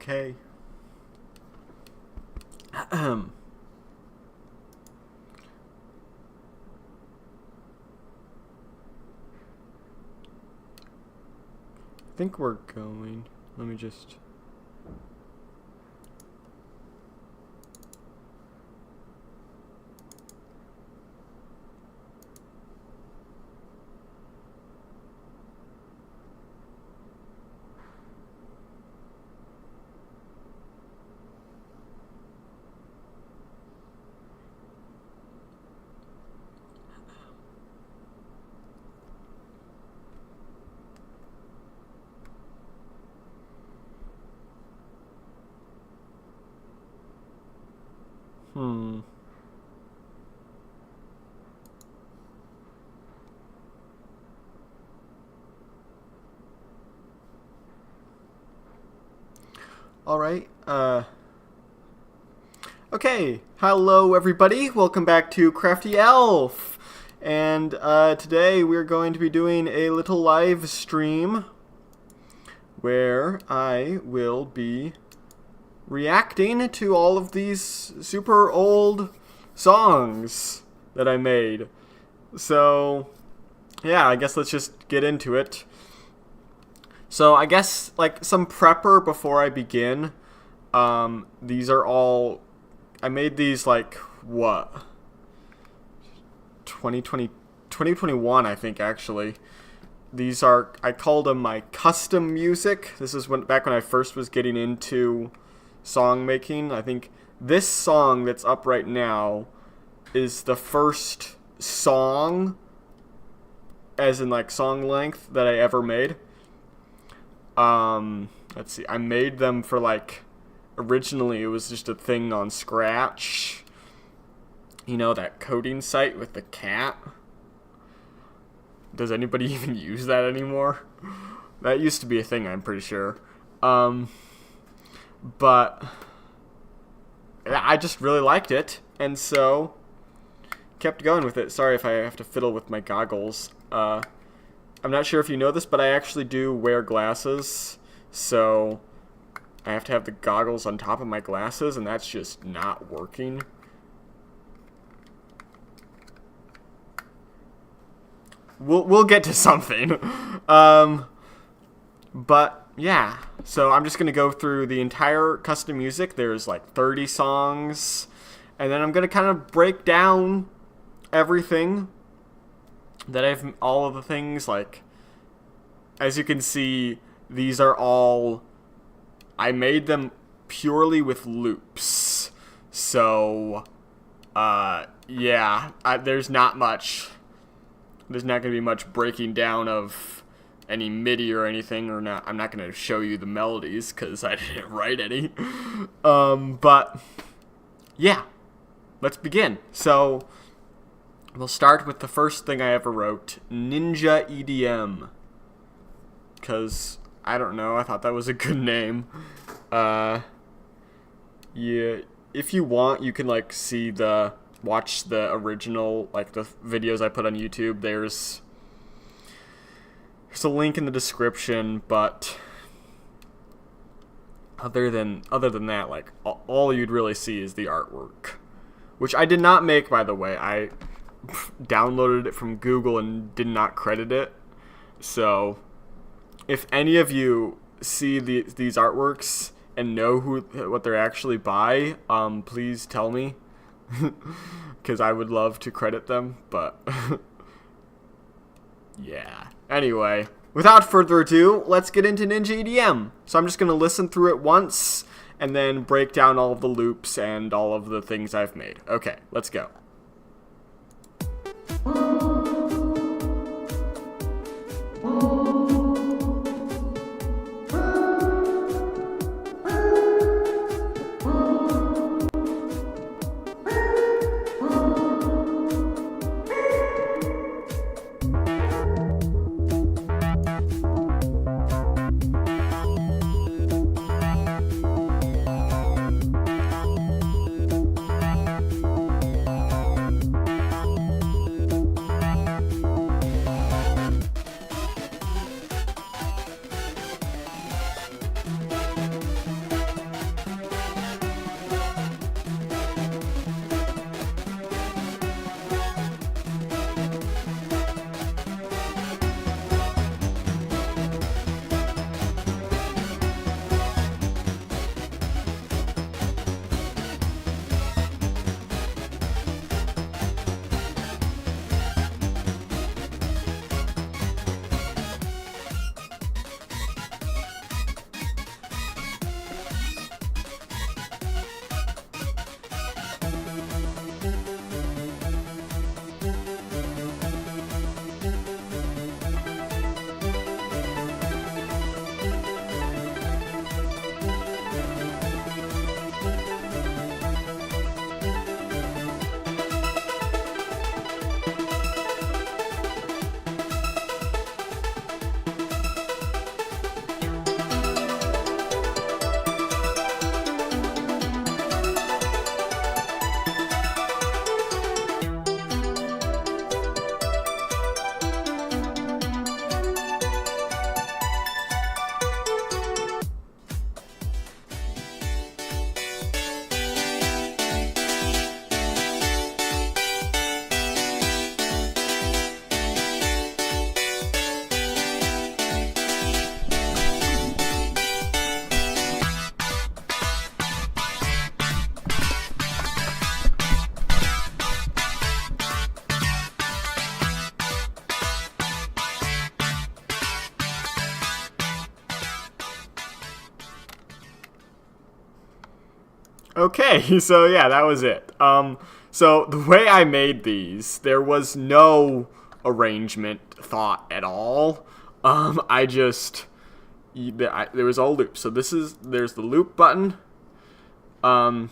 Okay. I think we're going. Let me just... All right. Okay. Hello, everybody. Welcome back to Crafty Elf. And today we're going to be doing a little live stream where I will be reacting to all of these super old songs that I made. So, yeah, I guess let's just get into it. So I guess, like, some prepper before I begin. These are all... I made these, like, what? 2021, I think, actually. These are... I called them my custom music. This is back when I first was getting into song making. I think this song that's up right now is the first song, as in, like, song length, that I ever made. Let's see, I made them for, like, originally it was just a thing on Scratch. You know, that coding site with the cat? Does anybody even use that anymore? That used to be a thing, I'm pretty sure. But I just really liked it, and so kept going with it. Sorry if I have to fiddle with my goggles. I'm not sure if you know this, but I actually do wear glasses, so I have to have the goggles on top of my glasses, and that's just not working. We'll get to something. But yeah, so I'm just gonna go through the entire custom music. There's like 30 songs, and then I'm gonna kind of break down everything that I've, all of the things, like, as you can see, these are all, I made them purely with loops, so, yeah, there's not going to be much breaking down of any MIDI or anything, or not. I'm not going to show you the melodies, because I didn't write any, but, yeah, let's begin. So, we'll start with the first thing I ever wrote, Ninja EDM. Because, I don't know, I thought that was a good name. Yeah, if you want, you can, like, watch the original, like, the videos I put on YouTube. There's a link in the description, but other than that, like, all you'd really see is the artwork. Which I did not make, by the way. I downloaded it from Google and did not credit it. So, if any of you see these artworks and know what they're actually by, please tell me, because I would love to credit them. But yeah. Anyway, without further ado, let's get into Ninja EDM. So I'm just gonna listen through it once and then break down all of the loops and all of the things I've made. Okay, let's go. Okay, so yeah, that was it. So the way I made these, there was no arrangement thought at all. I just there was all loops. So there's the loop button, and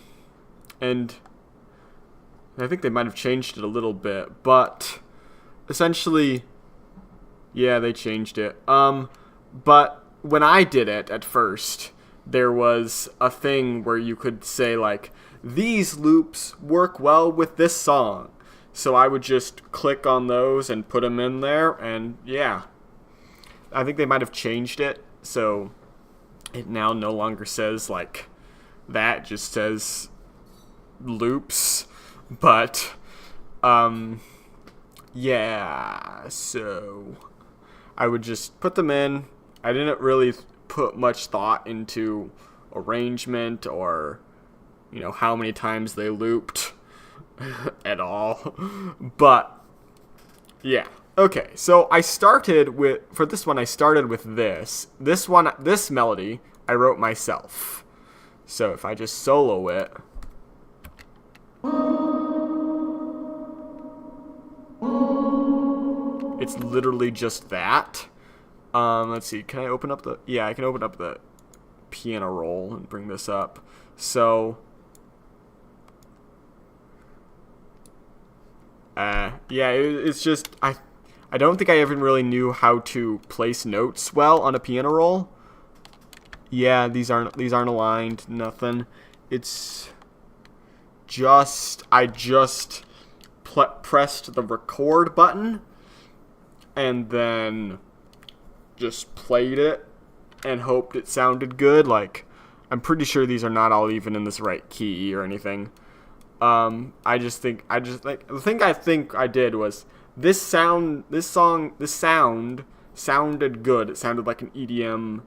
I think they might have changed it a little bit, but essentially, yeah, they changed it. But when I did it at first, there was a thing where you could say, like, these loops work well with this song. So I would just click on those and put them in there, and yeah. I think they might have changed it, so it now no longer says, like, that. It just says loops. But, yeah, so I would just put them in. I didn't really put much thought into arrangement or, you know, how many times they looped at all. But, yeah. Okay, so I started with, for this one, I started with this. This melody, I wrote myself. So if I just solo it. It's literally just that. Let's see. Can I open up the... Yeah, I can open up the piano roll and bring this up. So... yeah, it's just... I don't think I even really knew how to place notes well on a piano roll. Yeah, these aren't aligned. Nothing. It's just... I just pressed the record button and then just played it and hoped it sounded good. Like, I'm pretty sure these are not all even in this right key or anything. The thing I think I did was this sound sounded good. It sounded like an EDM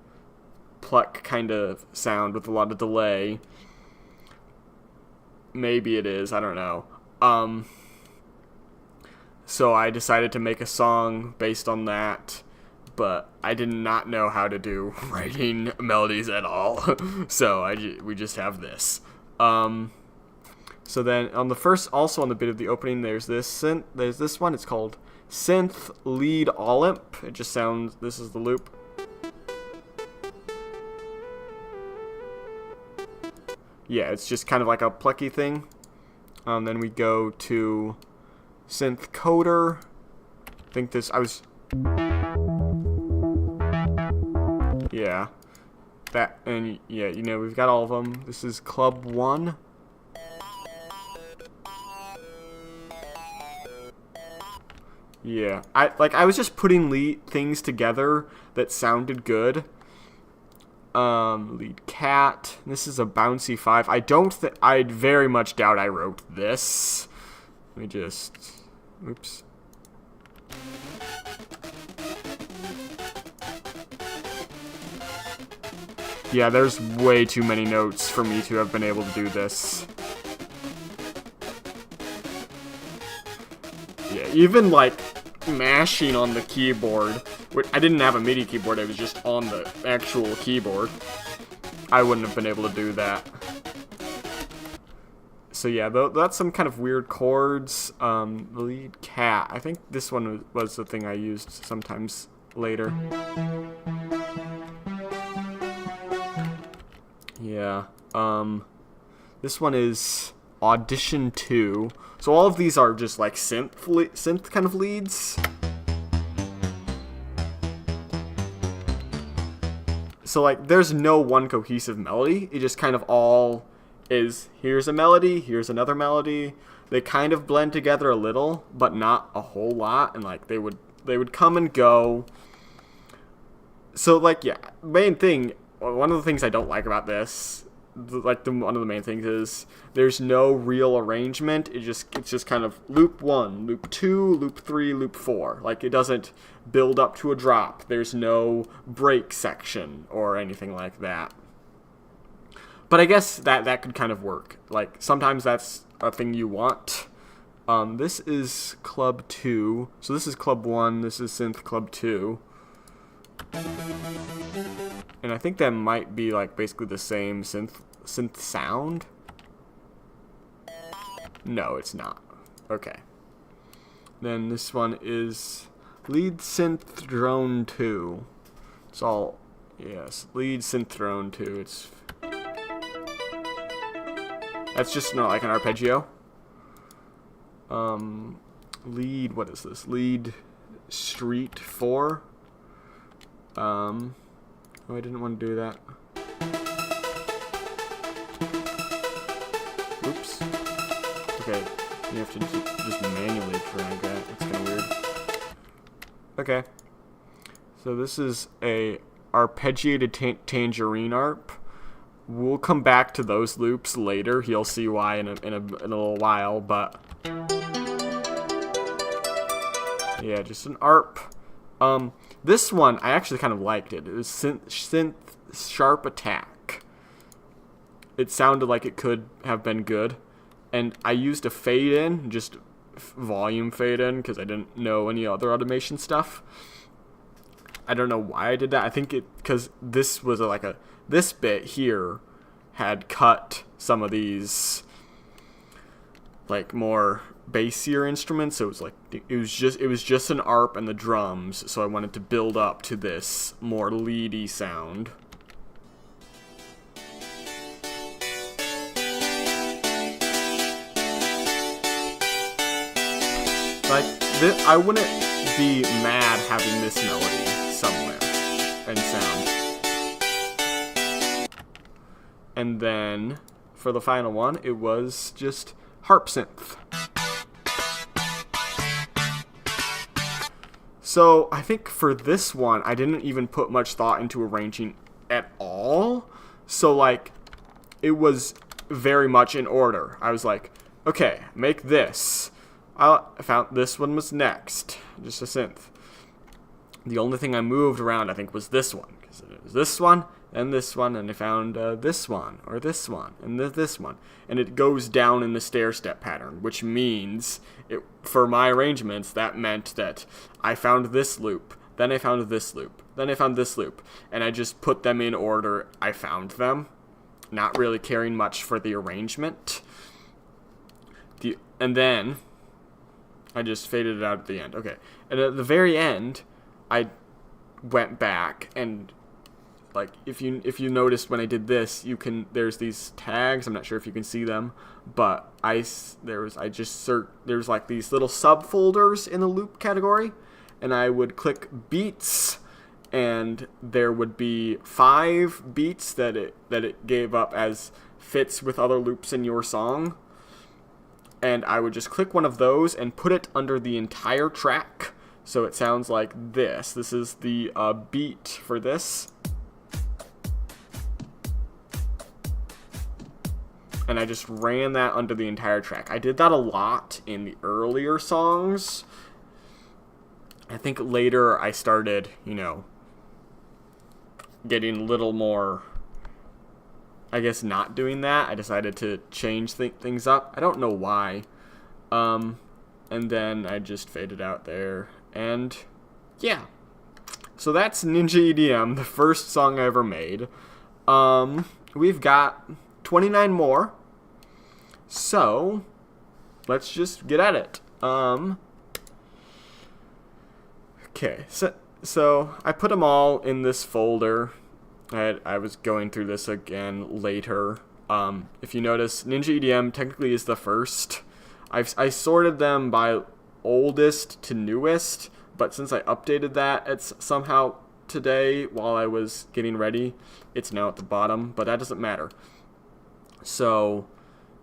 pluck kind of sound with a lot of delay. Maybe it is, I don't know. So I decided to make a song based on that, but I did not know how to do writing melodies at all. So we just have this. So then on the first, also on the bit of the opening, there's this one. It's called Synth Lead Olymp. It just sounds, this is the loop. Yeah, it's just kind of like a plucky thing. Then we go to Synth Coder. I think yeah. That, and yeah, you know, we've got all of them. This is Club 1. Yeah, I was just putting things together that sounded good. Lead cat. This is a bouncy 5. I very much doubt I wrote this. Let me just, oops. Yeah, there's way too many notes for me to have been able to do this. Yeah, even like mashing on the keyboard. I didn't have a MIDI keyboard, I was just on the actual keyboard. I wouldn't have been able to do that. So yeah, that's some kind of weird chords. Lead cat. I think this one was the thing I used sometimes later. Yeah. This one is Audition 2. So all of these are just like synth kind of leads. So like there's no one cohesive melody. It just kind of all is, here's a melody, here's another melody. They kind of blend together a little, but not a whole lot, and like they would come and go. So like, yeah, main thing, one of the things I don't like about this, one of the main things is there's no real arrangement. It's just kind of loop 1, loop 2, loop 3, loop 4. Like, it doesn't build up to a drop. There's no break section or anything like that. But I guess that could kind of work. Like, sometimes that's a thing you want. This is Club 2. So this is Club 1. This is Synth Club 2. And I think that might be like basically the same synth sound. No, it's not. Okay. Then this one is Lead Synth Drone 2. It's all, yes, Lead Synth Drone 2. It's, that's just not like an arpeggio. Lead, what is this? Lead Street 4. Oh, I didn't want to do that. Oops. Okay, you have to just manually drag that. That's kind of weird. Okay. So this is a arpeggiated tangerine arp. We'll come back to those loops later. You'll see why in a little while, but yeah, just an arp. This one I actually kind of liked it. It was synth sharp attack. It sounded like it could have been good, and I used a fade in, just volume fade in, because I didn't know any other automation stuff. I don't know why I did that. I think because this was this bit here had cut some of these like more bassier instruments, so it was just an arp and the drums, so I wanted to build up to this more leady sound. Like I wouldn't be mad having this melody somewhere and sound. And then for the final one, it was just harp synth. So I think for this one, I didn't even put much thought into arranging at all. So like, it was very much in order. I was like, okay, make this. I found this one was next, just a synth. The only thing I moved around, I think, was this one, because it was this one and this one, and I found this one or this one and this one, and it goes down in the stair-step pattern, which means for my arrangements that meant that I found this loop, then I found this loop, then I found this loop, and I just put them in order I found them, not really caring much for the arrangement. And then I just faded it out at the end. Okay. And at the very end, I went back and, like, if you noticed when I did this, there's these tags. I'm not sure if you can see them, but there's like these little subfolders in the loop category, and I would click beats, and there would be 5 beats that it gave up as fits with other loops in your song. And I would just click one of those and put it under the entire track. So it sounds like this. This is the beat for this. And I just ran that under the entire track. I did that a lot in the earlier songs. I think later I started, getting a little more, I guess, not doing that. I decided to change things up. I don't know why. And then I just faded out there. And yeah. So that's Ninja EDM, the first song I ever made. We've got 29 more. So let's just get at it. Okay. So I put them all in this folder. I was going through this again later. If you notice, Ninja EDM technically is the first. I sorted them by oldest to newest, but since I updated that, it's somehow today while I was getting ready, it's now at the bottom, but that doesn't matter. So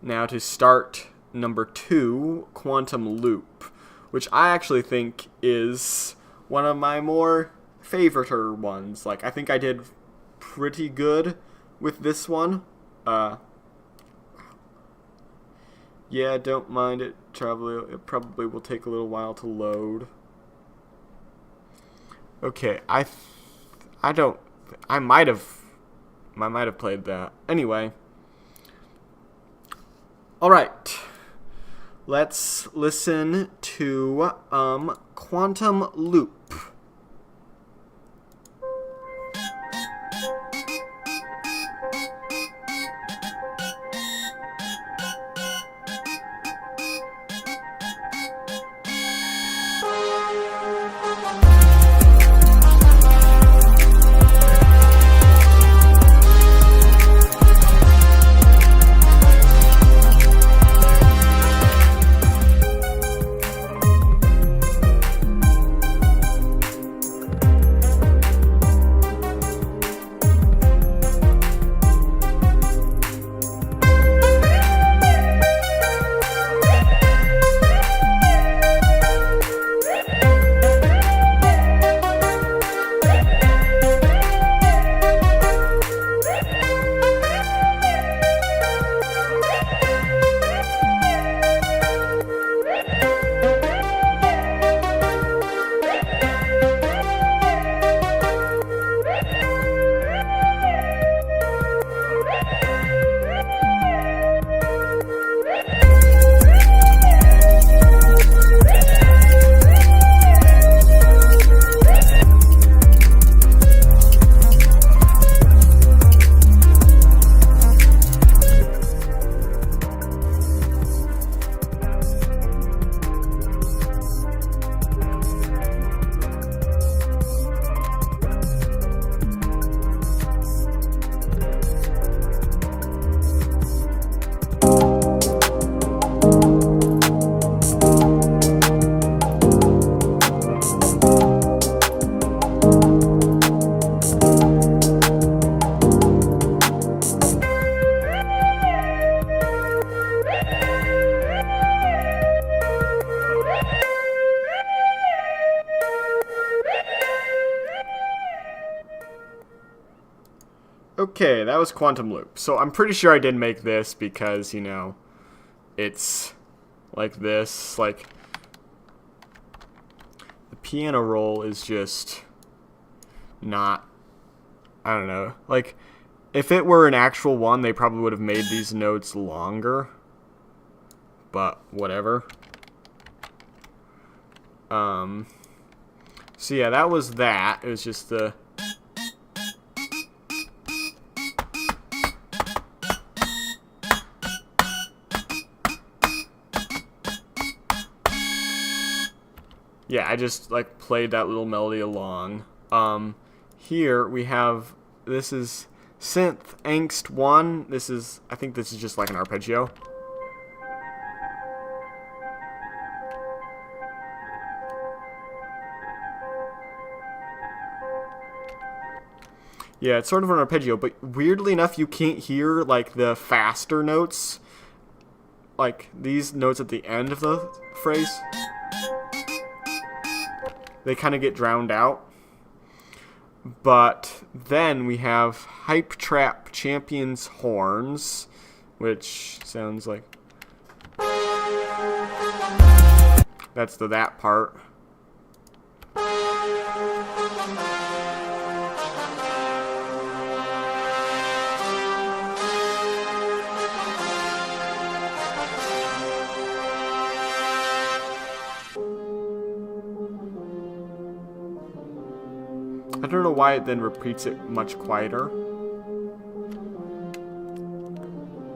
now to start number 2, Quantum Loop, which I actually think is one of my more favoriter ones. Like, I think I did pretty good with this one. Yeah, don't mind it. It probably will take a little while to load. Okay, I might have played that. Anyway. All right. Let's listen to Quantum Loop. Okay, that was Quantum Loop. So I'm pretty sure I did make this because, you know, it's like this. Like, the piano roll is just not, I don't know. Like, if it were an actual one, they probably would have made these notes longer. But whatever. So yeah, that was that. It was just the... Yeah, I just, like, played that little melody along. Here we have... This is Synth Angst 1. This is... I think this is just like an arpeggio. Yeah, it's sort of an arpeggio, but weirdly enough, you can't hear, like, the faster notes. Like, these notes at the end of the phrase. They kind of get drowned out. But then we have Hype Trap Champions Horns, which sounds like... That's the that part. I don't know why it then repeats it much quieter.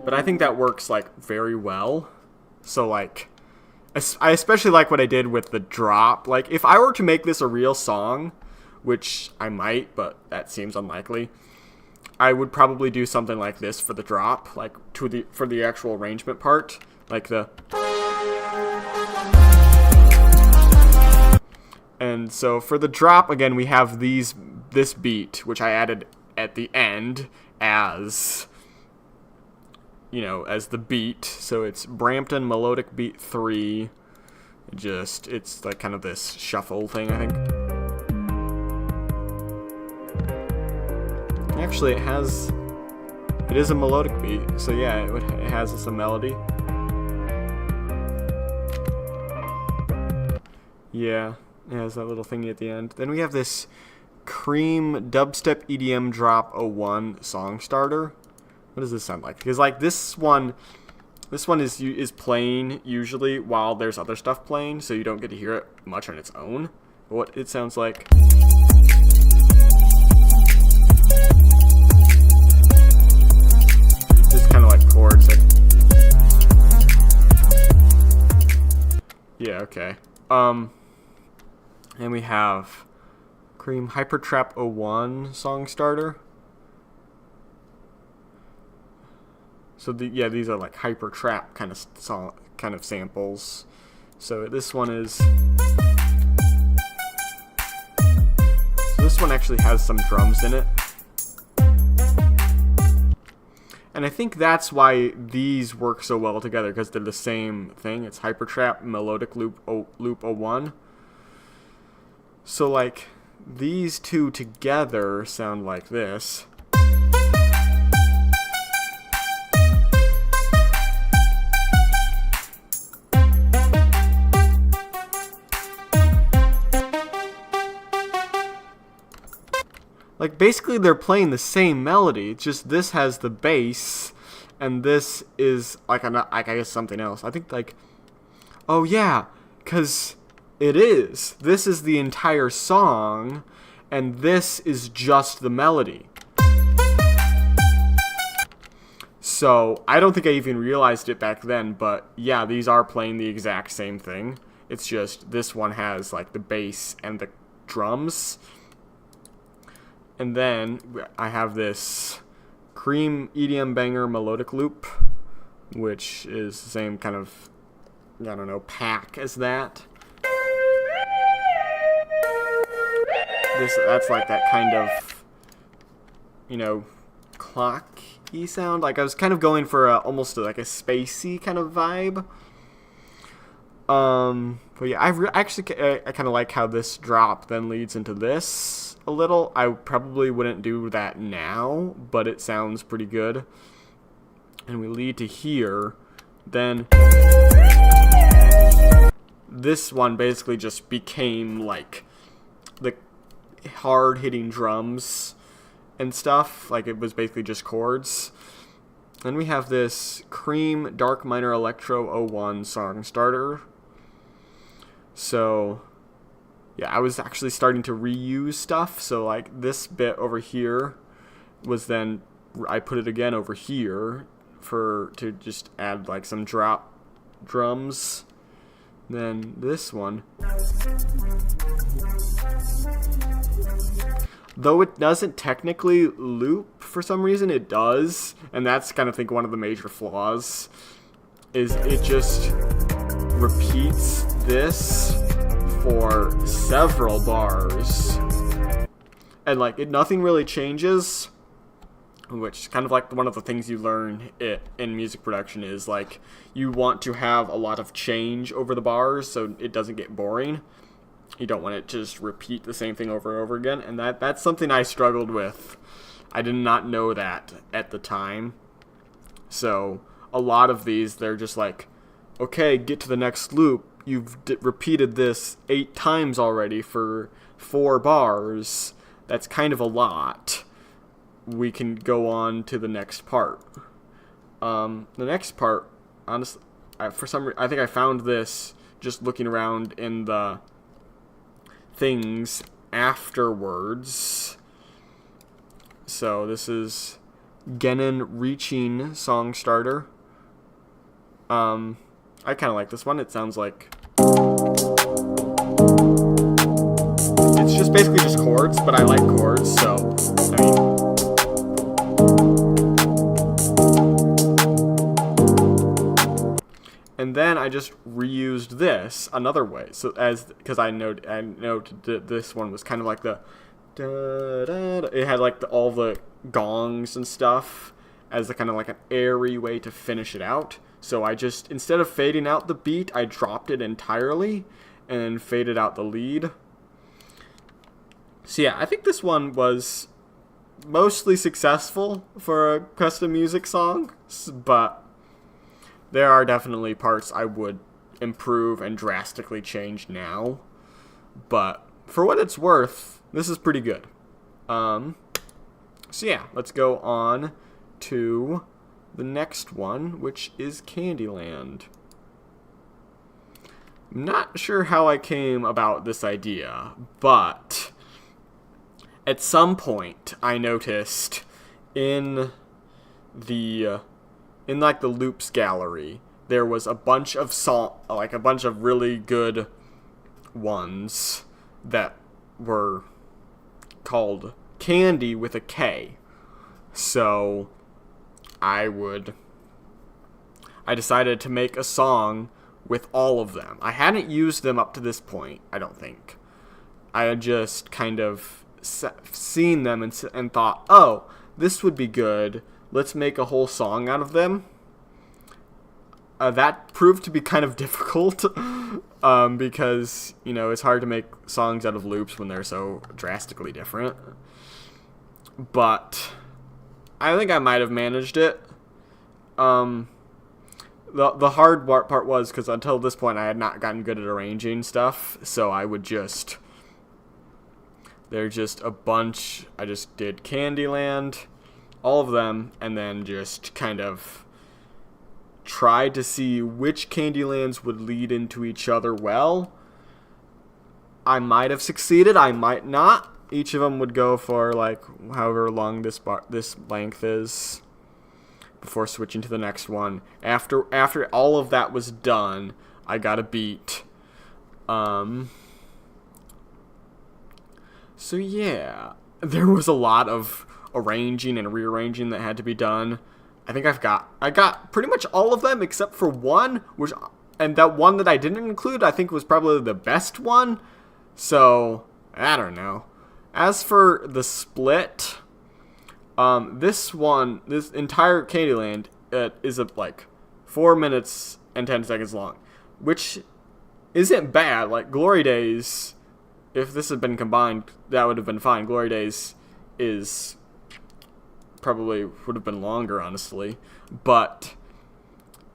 But I think that works, like, very well. So, like, I especially like what I did with the drop. Like, if I were to make this a real song, which I might, but that seems unlikely, I would probably do something like this for the drop, like, for the actual arrangement part. Like the... And so for the drop, again, we have this beat, which I added at the end as, you know, as the beat. So it's Brampton Melodic Beat 3. It's like kind of this shuffle thing, I think. Actually, it is a melodic beat. So yeah, it has a melody. Yeah. It has that little thingy at the end. Then we have this Cream Dubstep EDM Drop 01 song starter. What does this sound like? Because like this one is playing usually while there's other stuff playing, so you don't get to hear it much on its own. But what it sounds like. Just kind of like chords. Like... Yeah. Okay. And we have Cream Hypertrap 01 song starter. So these are like hypertrap kind of samples. So this one is. So this one actually has some drums in it. And I think that's why these work so well together, because they're the same thing. It's Hypertrap Melodic Loop 01. So, like, these two together sound like this. Like, basically they're playing the same melody, it's just this has the bass, and this is, like, I guess something else. I think, like, oh yeah, because... It is. This is the entire song, and this is just the melody. So, I don't think I even realized it back then, but yeah, these are playing the exact same thing. It's just this one has, like, the bass and the drums. And then I have this Cream EDM Banger Melodic Loop, which is the same kind of, I don't know, pack as that. That's like that kind of, you know, clocky sound. Like I was kind of going for almost like a spacey kind of vibe. But yeah, I kind of like how this drop then leads into this, a little. I probably wouldn't do that now, but it sounds pretty good. And we lead to here. Then this one basically just became like the hard hitting drums and stuff. Like it was basically just chords. Then we have this Cream Dark Minor Electro 01 song starter. So yeah, I was actually starting to reuse stuff. So like this bit over here was then I put it again over here to just add like some drop drums. Then this one, though it doesn't technically loop for some reason, it does, and that's kind of, I think, one of the major flaws, is it just repeats this for several bars, and like nothing really changes, which is kind of like one of the things you learn in music production is like you want to have a lot of change over the bars so it doesn't get boring. You don't want it to just repeat the same thing over and over again, and that's something I struggled with. I did not know that at the time. So a lot of these, they're just like, okay, get to the next loop. You've repeated this 8 times already for 4 bars. That's kind of a lot. We can go on to the next part. The next part, honestly, for some reason, I think I found this just looking around in the things afterwards. So this is Genin Reaching song starter. I kind of like this one. It sounds like it's just basically just chords, but I like chords, so I mean. And then I just reused this another way. So because I noted that this one was kind of like the da, da, da. It had like all the gongs and stuff as a kind of like an airy way to finish it out. So I just, instead of fading out the beat, I dropped it entirely and faded out the lead. So yeah, I think this one was mostly successful for a custom music song, but there are definitely parts I would improve and drastically change now. But for what it's worth, this is pretty good. So yeah, let's go on to the next one, which is Candyland. I'm not sure how I came about this idea, but at some point I noticed in like the loops gallery, there was a bunch of a bunch of really good ones that were called Candy with a K. So I decided to make a song with all of them. I hadn't used them up to this point, I don't think. I had just kind of seen them and thought, oh, this would be good. Let's make a whole song out of them. That proved to be kind of difficult because, you know, it's hard to make songs out of loops when they're so drastically different. But I think I might have managed it. The hard part was because until this point I had not gotten good at arranging stuff, so I would just... There's just a bunch. I just did Candyland, all of them, and then just kind of tried to see which Candylands would lead into each other well. I might have succeeded, I might not. Each of them would go for like however long this length is before switching to the next one. After all of that was done, I got a beat. So yeah, there was a lot of arranging and rearranging that had to be done. I think I got pretty much all of them except for one, and that one that I didn't include I think was probably the best one. So I don't know. As for the split, this entire Candyland is like 4 minutes and 10 seconds long, which isn't bad. Like Glory Days if this had been combined, that would have been fine. Glory Days is probably would have been longer, honestly. But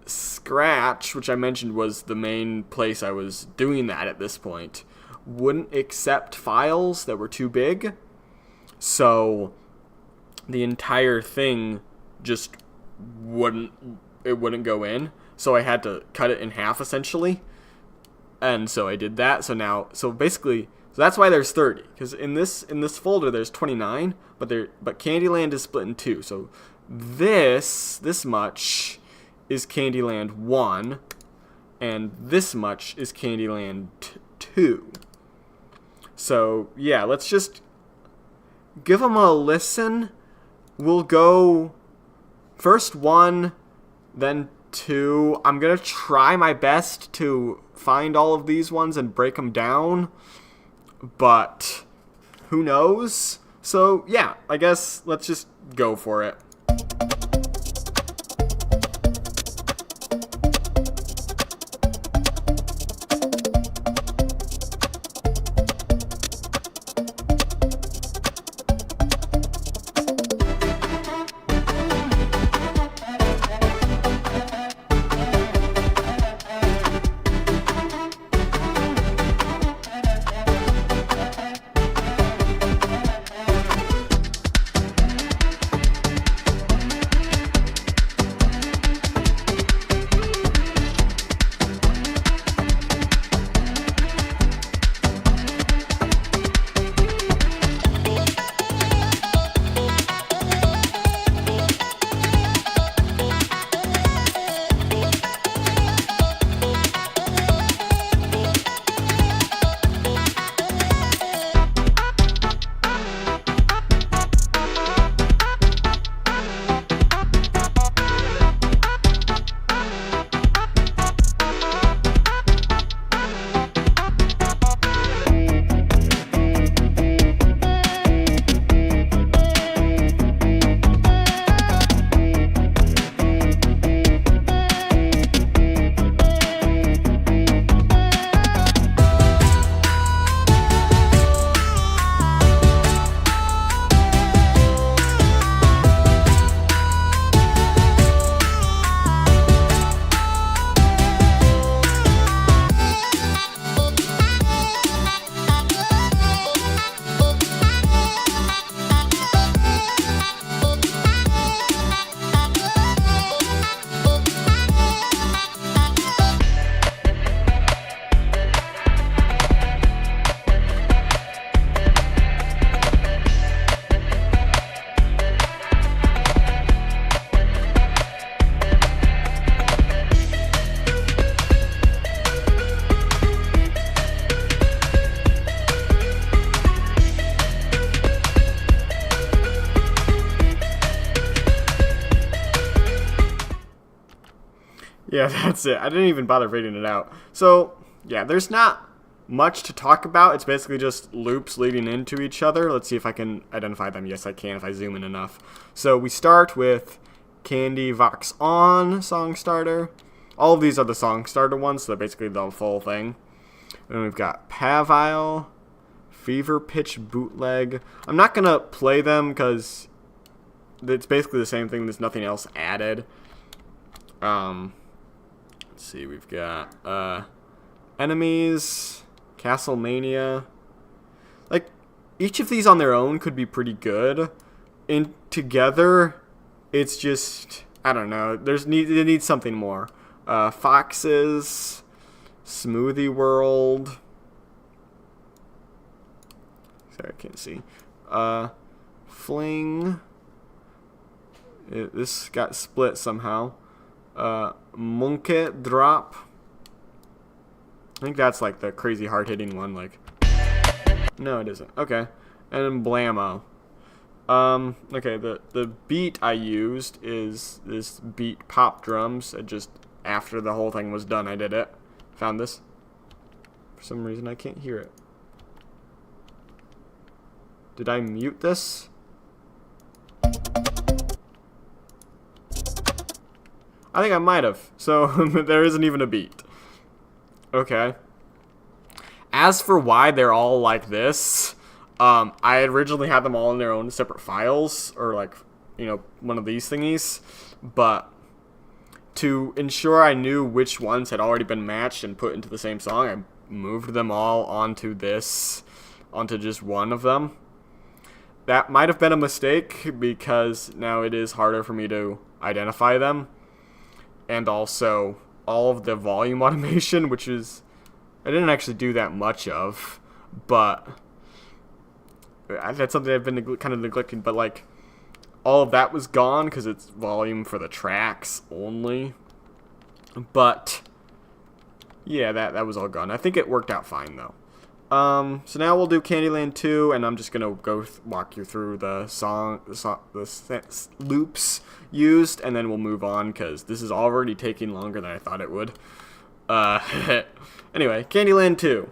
Scratch, which I mentioned was the main place I was doing that at this point, wouldn't accept files that were too big. So the entire thing just wouldn't go in. So I had to cut it in half, essentially. And so I did that. So basically, that's why there's 30. Because in this folder there's 29, but Candyland is split in two. So this much is Candyland 1, and this much is Candyland 2. So yeah, let's just give them a listen. We'll go first 1, then 2. I'm gonna try my best to find all of these ones and break them down, but who knows? So yeah, I guess let's just go for it. Yeah, that's it. I didn't even bother reading it out. So, yeah, there's not much to talk about. It's basically just loops leading into each other. Let's see if I can identify them. Yes, I can if I zoom in enough. So we start with Candy Vox On song starter. All of these are the song starter ones, so they're basically the full thing. And we've got Pavile, Fever Pitch Bootleg. I'm not going to play them because it's basically the same thing. There's nothing else added. Let's see, we've got Enemies, Castlemania. Like, each of these on their own could be pretty good. And together, it's just, I don't know, it needs something more. Foxes, Smoothie World. Sorry, I can't see. Fling. This got split somehow. Monkey Drop. I think that's like the crazy hard-hitting one. Like, no, it isn't. Okay, and then Blammo. Okay, the beat I used is this beat pop drums. Just after the whole thing was done, I did it. Found this. For some reason, I can't hear it. Did I mute this? I think I might have. So there isn't even a beat. Okay. As for why they're all like this, I originally had them all in their own separate files, or like, one of these thingies, but to ensure I knew which ones had already been matched and put into the same song, I moved them all onto just one of them. That might have been a mistake because now it is harder for me to identify them. And also, all of the volume automation, which is, I didn't actually do that much of, but that's something I've been kind of neglecting, but like, all of that was gone because it's volume for the tracks only. But yeah, that was all gone. I think it worked out fine though. So now we'll do Candyland 2, and I'm just gonna walk you through the loops used, and then we'll move on because this is already taking longer than I thought it would. Anyway, Candyland 2.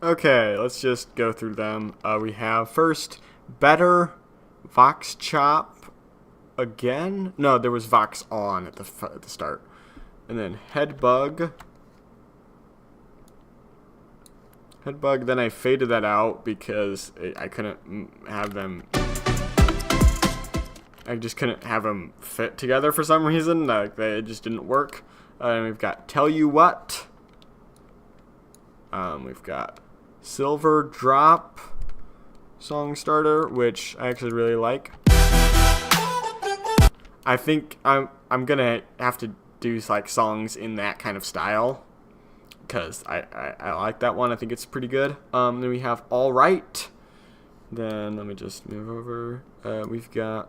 Okay, let's just go through them. We have first Better, Vox Chop again. No, there was Vox On at the start, and then Headbug. Then I faded that out because I couldn't have them. I just couldn't have them fit together for some reason. Like it just didn't work. And we've got Tell You What. We've got Silver Drop song starter, which I actually really like. I think I'm gonna have to do like songs in that kind of style because I like that one. I think it's pretty good. Then we have All Right. Then let me just move over. We've got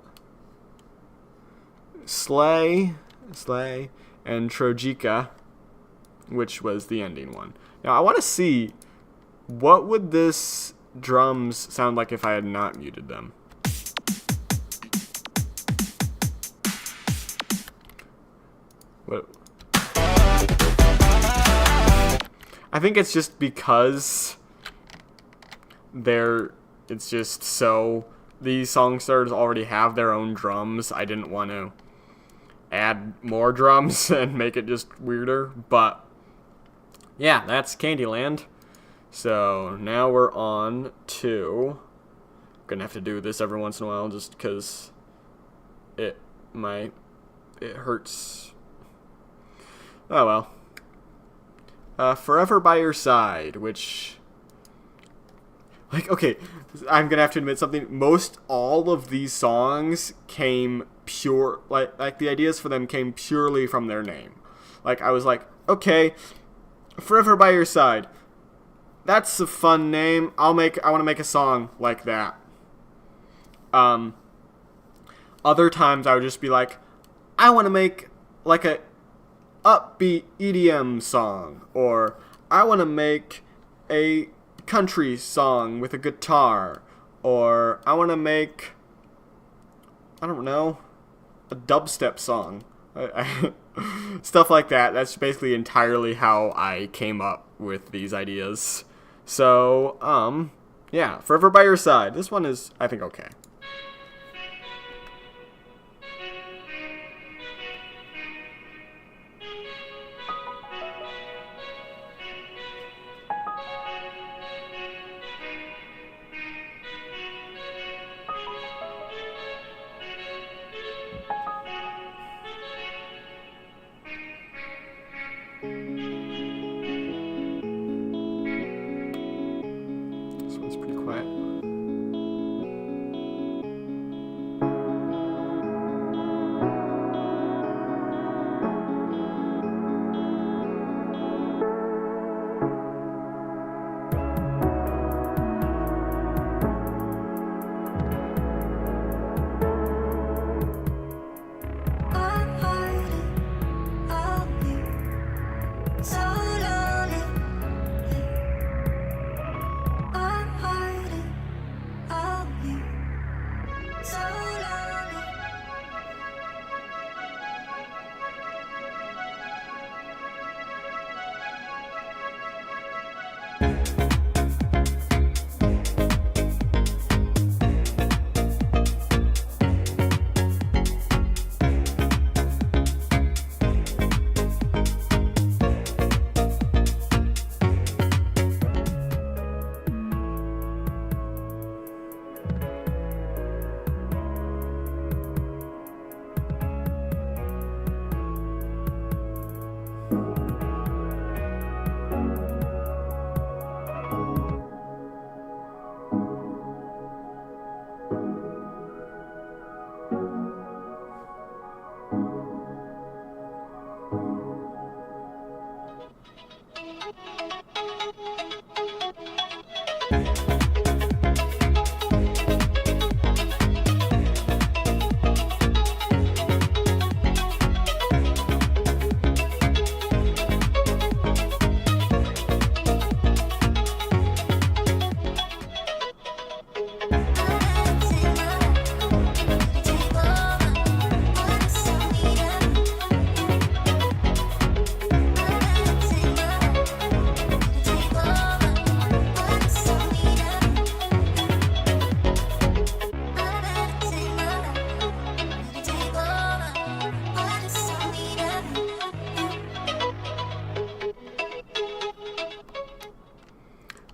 Slay, and Trojika, which was the ending one. Now I want to see what would this drums sound like if I had not muted them. What? I think it's just because it's just so these song starters already have their own drums. I didn't want to add more drums and make it just weirder, but yeah, that's Candyland. So now we're on to, I'm gonna have to do this every once in a while just because it hurts. Oh well. Forever by Your Side, which, like, okay, I'm gonna have to admit something. Most all of these songs came pure, like the ideas for them came purely from their name. Like I was like, okay, Forever by Your Side. That's a fun name. I want to make a song like that. Other times I would just be like, I want to make like upbeat EDM song, or I want to make a country song with a guitar, or I want to make, I don't know, a dubstep song. Stuff like that. That's basically entirely how I came up with these ideas. So, yeah, Forever by Your Side. This one is, I think, okay. This one's pretty quiet.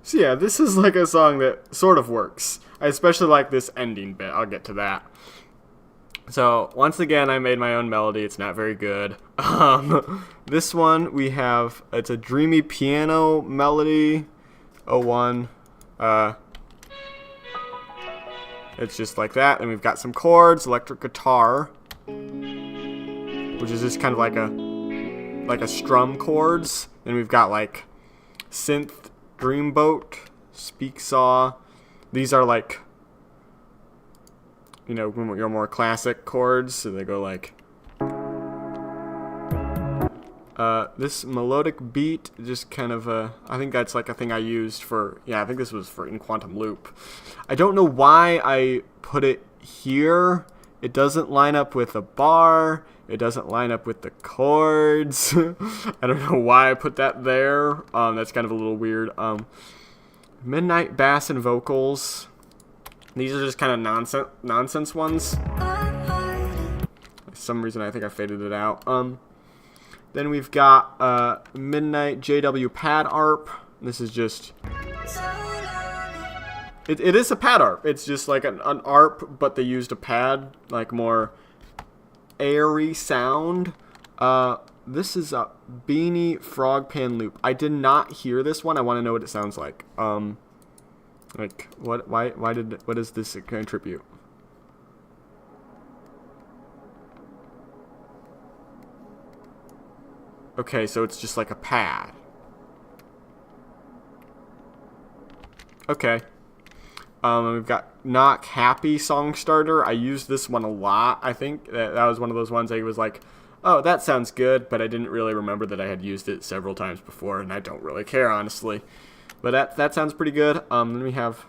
So yeah, this is like a song that sort of works. I especially like this ending bit. I'll get to that. So once again, I made my own melody. It's not very good. This one we have, it's a dreamy piano melody. 01. It's just like that. And we've got some chords, electric guitar, which is just kind of like a strum chords. And we've got like synth, dreamboat, speak saw. These are like, you know, your more classic chords. So they go like, this melodic beat, just kind of I think that's like a thing I used for, yeah, I think this was for in Quantum Loop. I don't know why I put it here. It doesn't line up with the bar. It doesn't line up with the chords. I don't know why I put that there. That's kind of a little weird. Midnight bass and vocals. These are just kind of nonsense ones. For some reason I think I faded it out. Then we've got Midnight JW pad ARP. This is just... It is a pad ARP. It's just like an ARP, but they used a pad, like more airy sound. This is a Beanie Frog Pan Loop. I did not hear this one. I want to know what it sounds like. Like what? What does this contribute? Okay, so it's just like a pad. Okay. We've got Knock Happy Song Starter. I used this one a lot. I think that was one of those ones I was like, oh, that sounds good, but I didn't really remember that I had used it several times before, and I don't really care, honestly. But that sounds pretty good. Then we have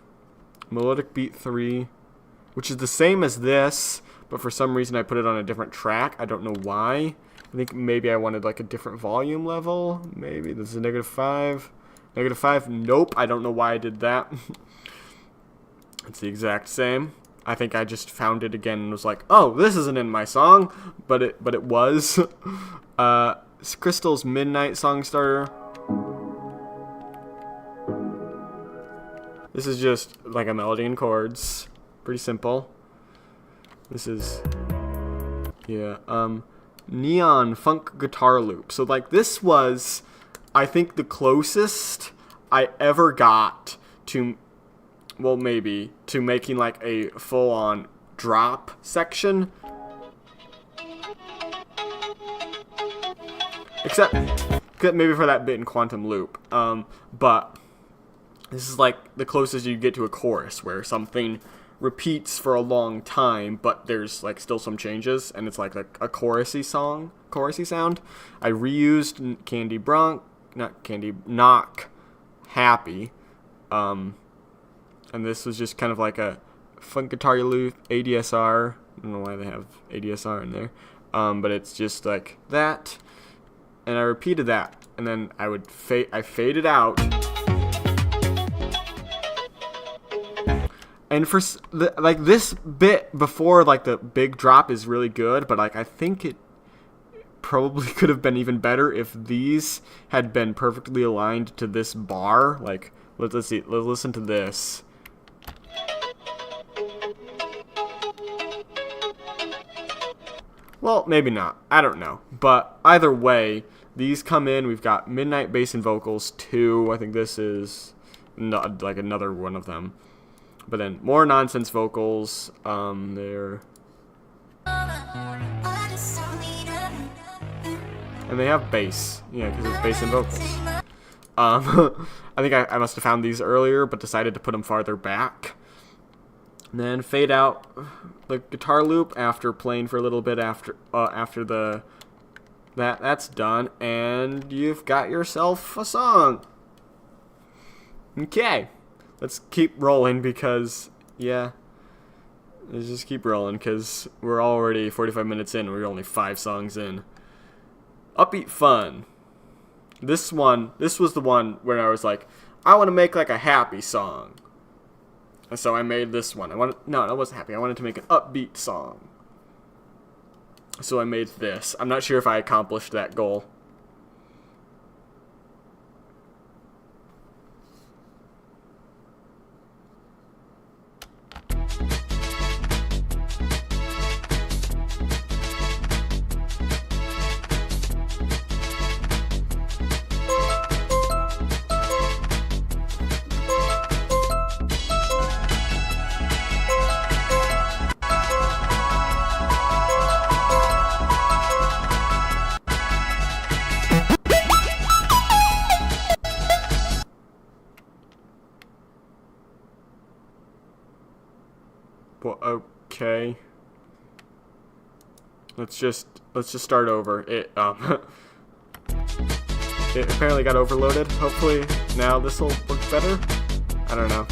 Melodic Beat 3, which is the same as this, but for some reason I put it on a different track. I don't know why. I think maybe I wanted like a different volume level. Maybe this is a -5. -5. Nope. I don't know why I did that. It's the exact same. I think I just found it again and was like, oh, this isn't in my song, but it was. Crystal's Midnight Song Starter. This is just like a melody and chords. Pretty simple. This is, yeah, Neon Funk Guitar Loop. So like this was, I think, the closest I ever got to, well, maybe, to making like a full-on drop section. Except maybe for that bit in Quantum Loop. But this is like the closest you get to a chorus where something repeats for a long time, but there's like still some changes, and it's like a chorusy sound. I reused Knock Happy, and this was just kind of like a funk guitar loop ADSR. I don't know why they have ADSR in there, but it's just like that, and I repeated that, and then I faded out. And for like this bit before like the big drop is really good, but like I think it probably could have been even better if these had been perfectly aligned to this bar. Like let's see, let's listen to this. Well, maybe not. I don't know. But either way, these come in. We've got Midnight Bass and Vocals 2. I think this is not like another one of them. But then more nonsense vocals. There. And they have bass. Yeah, because it's bass and vocals. I think I must have found these earlier, but decided to put them farther back. And then fade out the guitar loop after playing for a little bit after that's done, and you've got yourself a song. Okay. Let's keep rolling because, yeah, let's just keep rolling because we're already 45 minutes in and we're only 5 songs in. Upbeat Fun. This was the one where I was like, I want to make like a happy song. And so I made this one. No, it wasn't happy. I wanted to make an upbeat song. So I made this. I'm not sure if I accomplished that goal. Well, okay. Let's just start over. It apparently got overloaded. Hopefully now this will work better. I don't know.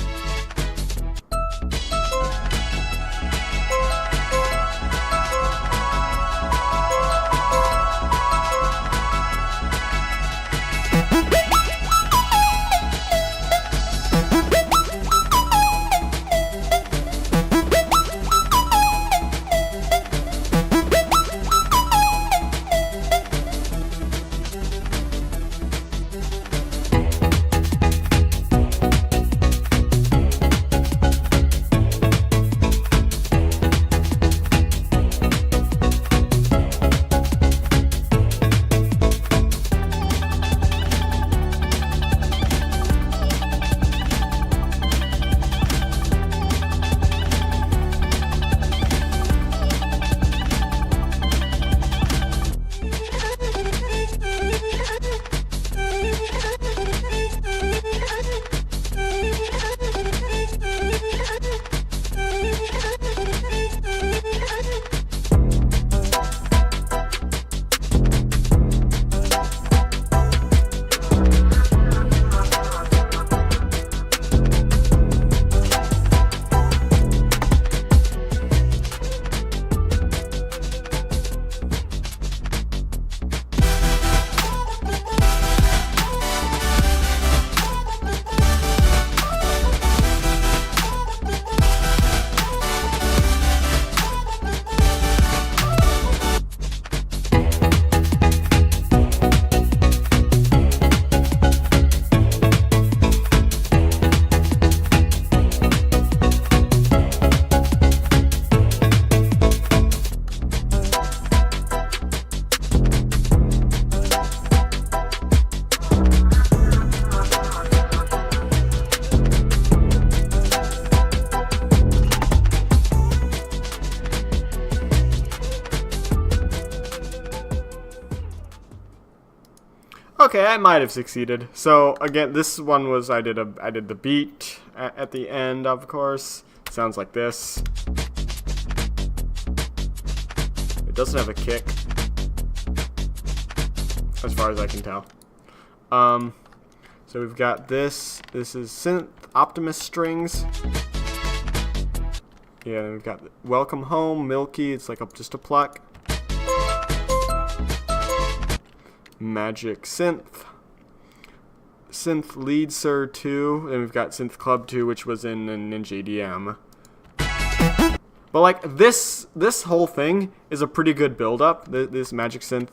Okay, I might have succeeded. So again, this one was I did the beat at the end, of course. Sounds like this. It doesn't have a kick, as far as I can tell. So we've got this. This is synth Optimus strings. Yeah, then we've got Welcome Home, Milky. It's like just a pluck. Magic Synth. Synth Lead Sir 2. And we've got Synth Club 2, which was in Ninja EDM. But like this whole thing is a pretty good build-up. This Magic Synth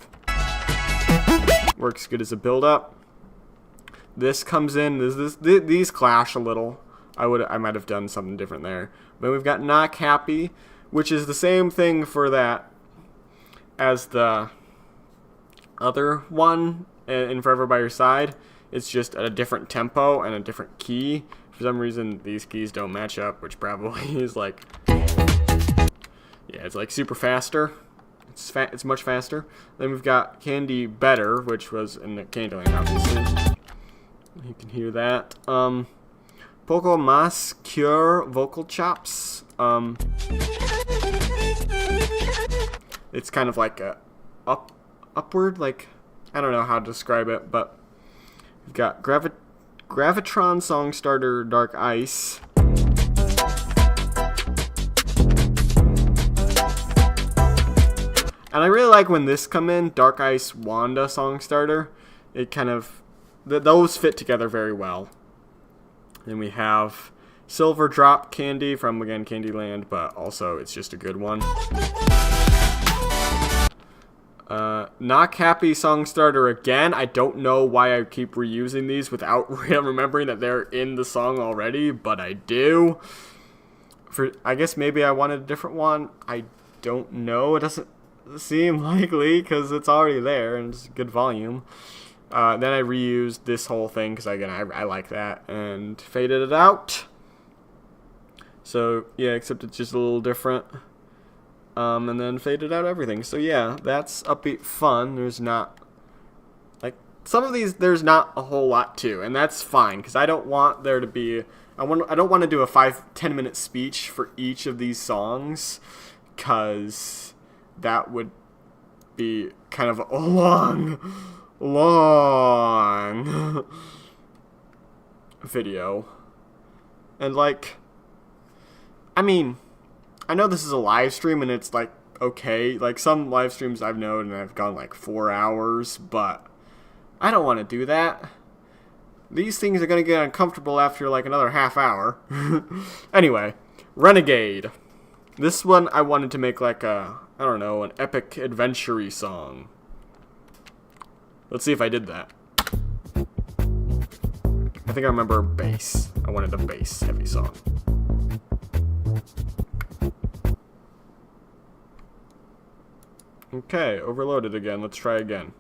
works good as a build-up. This comes in. These clash a little. I might have done something different there. But we've got Not Happy, which is the same thing for that as the other one in Forever by Your Side. It's just at a different tempo and a different key. For some reason, these keys don't match up, which probably is like, yeah, it's like super faster. It's much faster. Then we've got Candy Better, which was in the Candyland, obviously. You can hear that. Poco Mas Cure vocal chops. It's kind of like a upward, like, I don't know how to describe it, but we've got Gravitron Song Starter Dark Ice. And I really like when this come in, Dark Ice Wanda Song Starter. It kind of, those fit together very well. Then we have Silver Drop Candy from, again, Candyland, but also it's just a good one. Not Happy Song Starter again. I don't know why I keep reusing these without remembering that they're in the song already, but I do. I guess maybe I wanted a different one. I don't know. It doesn't seem likely because it's already there and it's good volume. Then I reused this whole thing because, again, I like that, and faded it out. So, yeah, except it's just a little different. And then faded out everything. So, yeah, that's upbeat fun. There's not, like, some of these, there's not a whole lot to, and that's fine because I don't want there to be, I don't want to do a 5-10 minute speech for each of these songs because that would be kind of a long video. And like, I mean, I know this is a live stream and it's like okay, like some live streams I've known and I've gone like 4 hours, but I don't want to do that. These things are gonna get uncomfortable after like another half hour. Anyway, Renegade. This one I wanted to make like a, I don't know, an epic adventure-y song. Let's see if I did that. I think I remember bass. I wanted a bass heavy song. Okay, overloaded again. Let's try again.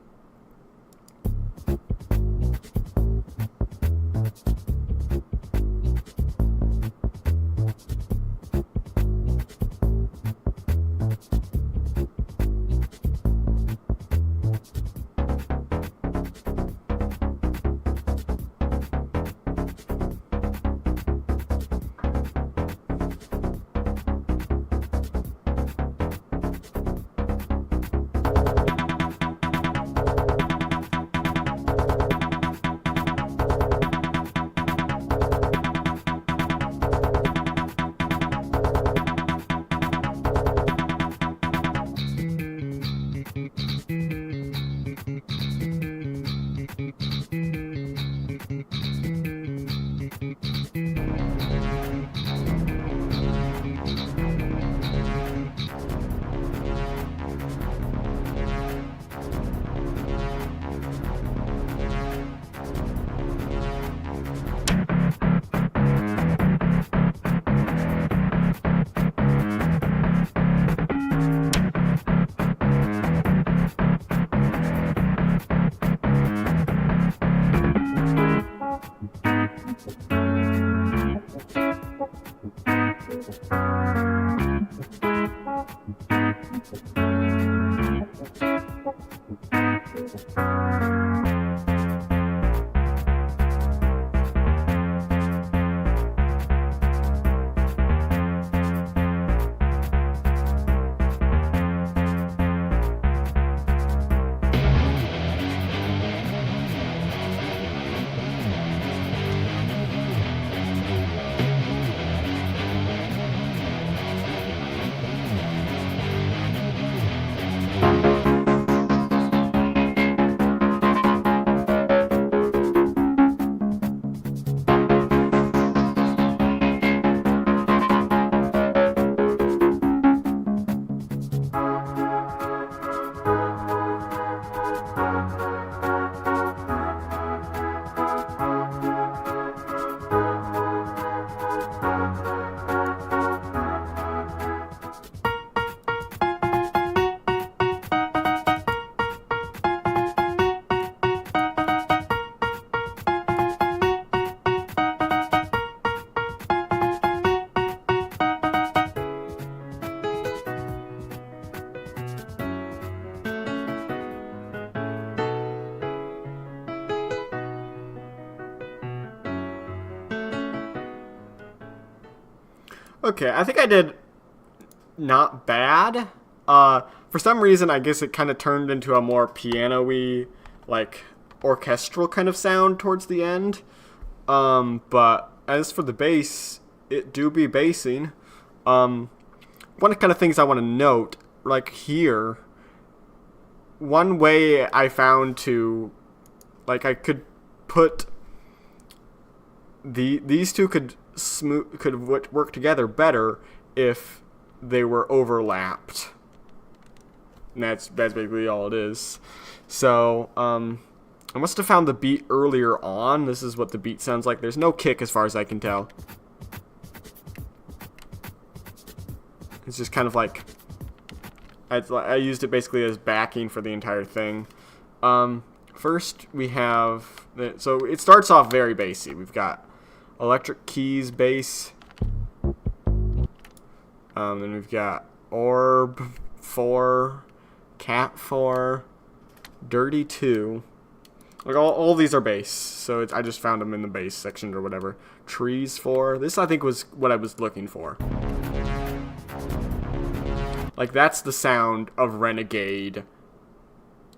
Okay, I think I did not bad. For some reason, I guess it kind of turned into a more piano-y, like, orchestral kind of sound towards the end. But as for the bass, it do be bassing. One of the kind of things I want to note, like here, one way I found to, like, I could put these two could work together better if they were overlapped. And that's basically all it is. So, I must have found the beat earlier on. This is what the beat sounds like. There's no kick as far as I can tell. It's just kind of like, I used it basically as backing for the entire thing. First we have, so it starts off very bassy. We've got electric keys bass. Then we've got orb 4, cat 4, dirty 2. Like all these are bass, so I just found them in the bass section or whatever. Trees 4. This I think was what I was looking for. Like that's the sound of Renegade.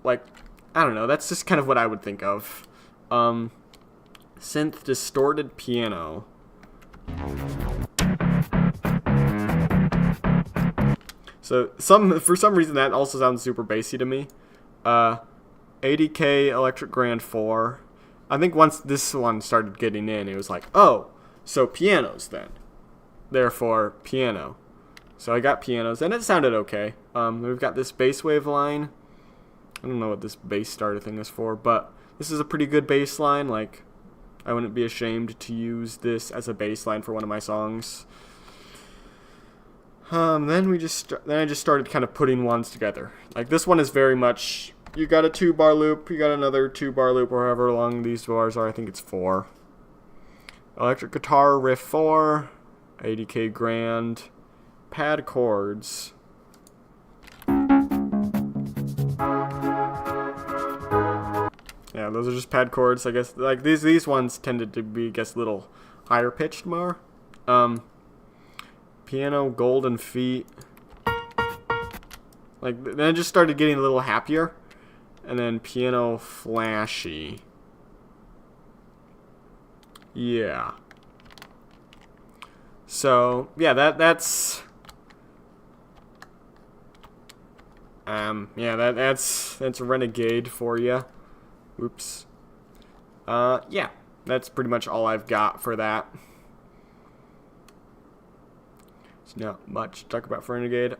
Like I don't know. That's just kind of what I would think of. Synth distorted piano. So for some reason that also sounds super bassy to me. 80K Electric Grand 4. I think once this one started getting in, it was like, oh, so pianos then. Therefore, piano. So I got pianos, and it sounded okay. We've got this bass wave line. I don't know what this bass starter thing is for, but this is a pretty good bass line. Like, I wouldn't be ashamed to use this as a bass line for one of my songs. Then I just started kind of putting ones together. Like this one is very much, you got a 2-bar loop, you got another 2-bar loop, or however long these bars are. I think it's 4. Electric guitar riff 4, 80K grand, pad chords. Yeah, those are just pad chords. I guess like these ones tended to be, I guess, a little higher pitched more. Piano golden feet. Like then I just started getting a little happier, and then piano flashy. Yeah. So yeah, that's Renegade for you. Oops. Yeah, that's pretty much all I've got for that. It's not much to talk about for Renegade.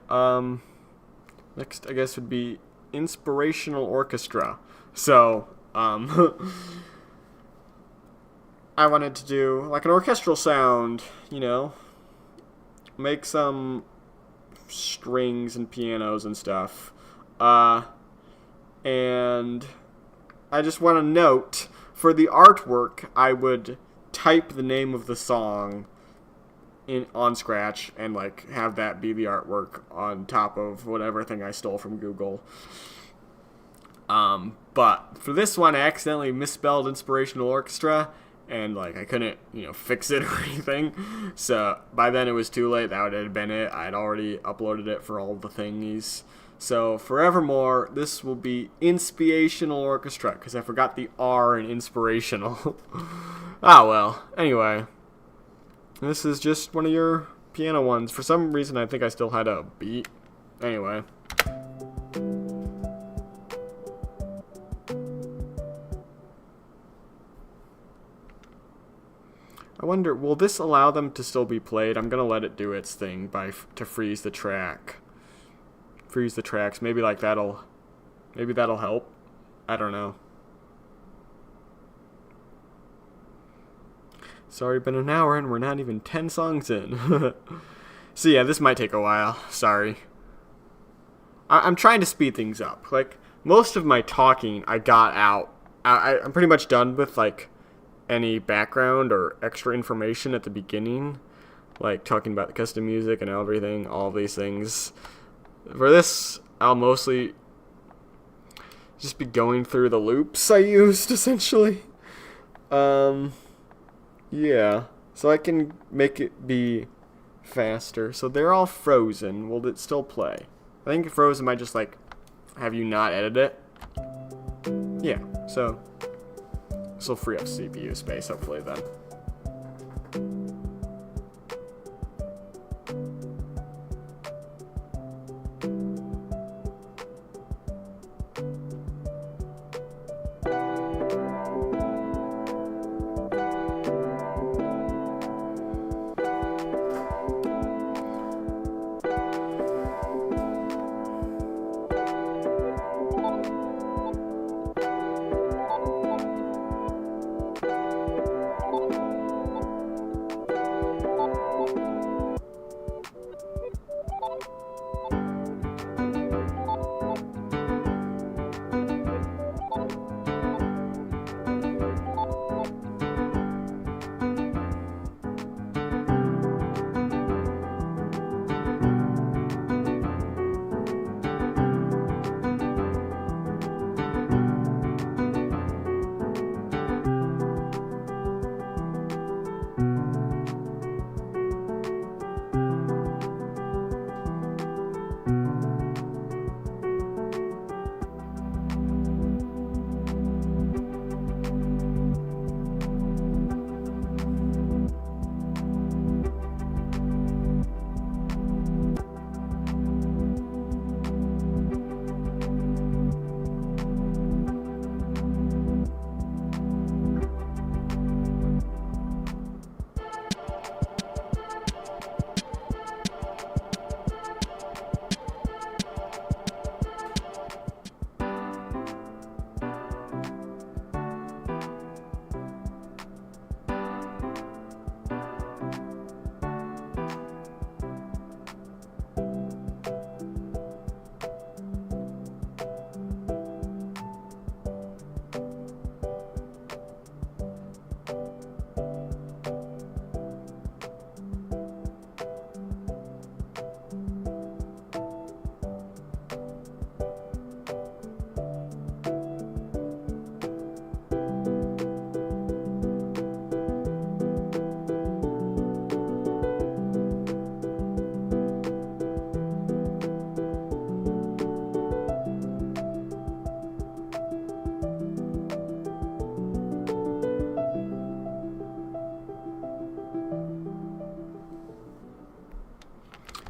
Next, I guess, would be Inspirational Orchestra. So, I wanted to do like an orchestral sound, you know, make some strings and pianos and stuff. And I just want to note, for the artwork, I would type the name of the song on Scratch and like have that be the artwork on top of whatever thing I stole from Google. But for this one, I accidentally misspelled Inspirational Orchestra, and like I couldn't, fix it or anything. So by then it was too late. That would have been it. I'd already uploaded it for all the thingies. So forevermore, this will be Inspirational Orchestra, because I forgot the R in inspirational. Ah, well. Anyway, this is just one of your piano ones. For some reason, I think I still had a beat. Anyway. I wonder, will this allow them to still be played? I'm gonna let it do its thing to freeze the track. Freeze the tracks. Maybe that'll help. I don't know. It's already been an hour and we're not even 10 songs in. So yeah, this might take a while. Sorry. I'm trying to speed things up. Like, most of my talking I got out. I'm pretty much done with any background or extra information at the beginning. Like talking about the custom music and everything, all of these things. For this, I'll mostly just be going through the loops I used, essentially. Yeah. So I can make it be faster. So they're all frozen. Will it still play? I think frozen might just like have you not edit it. Yeah, so this will free up CPU space hopefully then.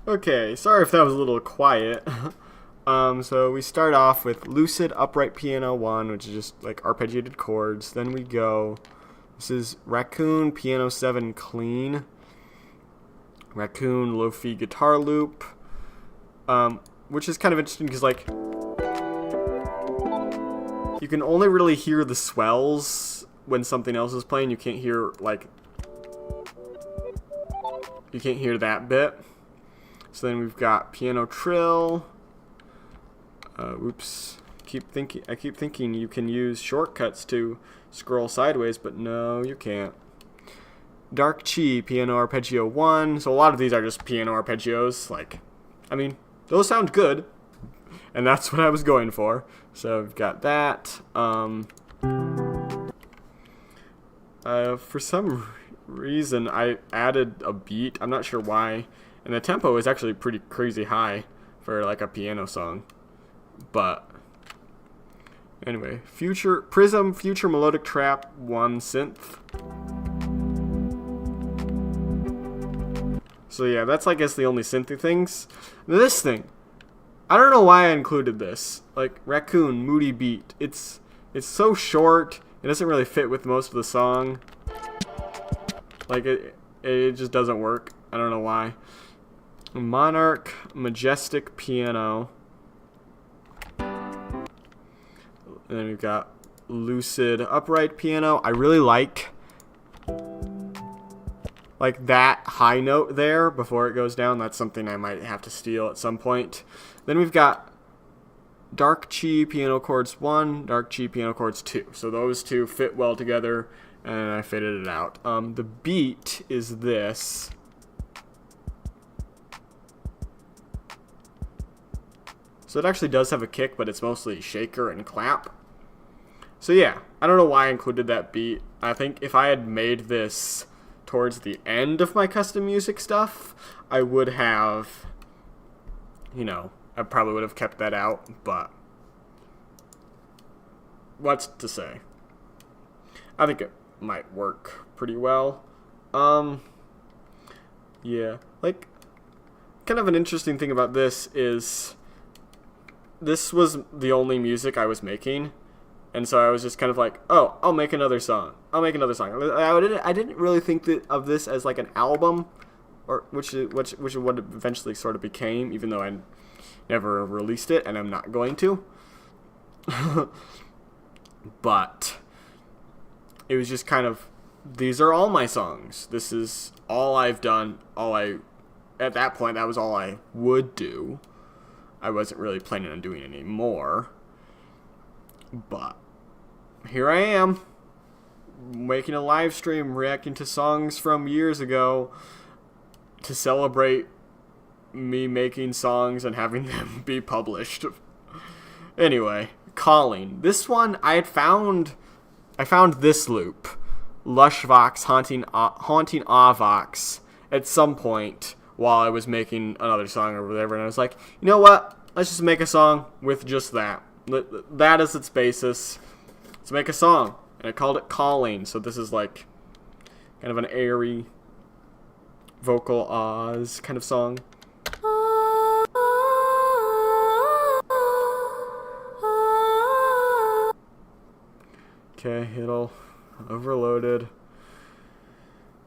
Okay, sorry if that was a little quiet. So we start off with Lucid Upright Piano 1, which is just like arpeggiated chords. Then we go, this is Raccoon Piano 7 Clean, Raccoon Lo-Fi Guitar Loop, which is kind of interesting because like you can only really hear the swells when something else is playing. You can't hear that bit. So then we've got Piano Trill. Oops. I keep thinking you can use shortcuts to scroll sideways, but no, you can't. Dark Chi, Piano Arpeggio 1. So a lot of these are just piano arpeggios. Like, I mean, those sound good, and that's what I was going for. So we've got that. For some reason, I added a beat. I'm not sure why. And the tempo is actually pretty crazy high for like a piano song. But anyway, Prism Future Melodic Trap 1 synth. So yeah, that's I guess the only synthy things. Now this thing, I don't know why I included this. Like Raccoon Moody Beat. It's so short. It doesn't really fit with most of the song. Like it just doesn't work. I don't know why. Monarch Majestic Piano. And then we've got Lucid Upright Piano. I really like that high note there before it goes down. That's something I might have to steal at some point. Then we've got Dark Chi Piano Chords 1, Dark Chi Piano Chords 2. So those two fit well together, and I fitted it out. The beat is this. So it actually does have a kick, but it's mostly shaker and clap. So yeah, I don't know why I included that beat. I think if I had made this towards the end of my custom music stuff, I would have, you know, I probably would have kept that out, but what's to say? I think it might work pretty well. Yeah, like, kind of an interesting thing about this is this was the only music I was making, and so I was just kind of like, oh, I'll make another song. I didn't really think of this as like an album, or which is what it eventually sort of became, even though I never released it, and I'm not going to. But it was just kind of, these are all my songs. This is all I've done. At that point, that was all I would do. I wasn't really planning on doing any more. But here I am, making a live stream, reacting to songs from years ago to celebrate me making songs and having them be published. Anyway, Calling. This one, I found this loop, Lushvox haunting Avox, at some point while I was making another song or whatever, and I was like, you know what? Let's just make a song with just that. That is its basis. Let's make a song. And I called it Calling, so this is like kind of an airy vocal Oz kind of song. Okay, it'll overloaded.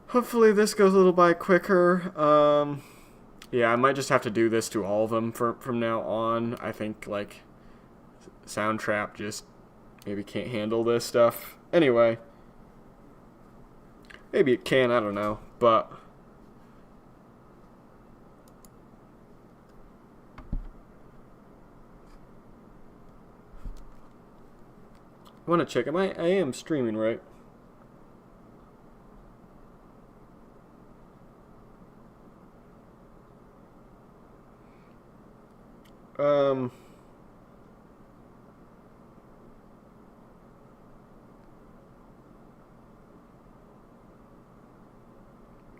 Hopefully this goes a little by quicker. Yeah, I might just have to do this to all of them from now on. I think, like, Soundtrap just maybe can't handle this stuff. Anyway. Maybe it can, I don't know. But I want to check. I am streaming, right?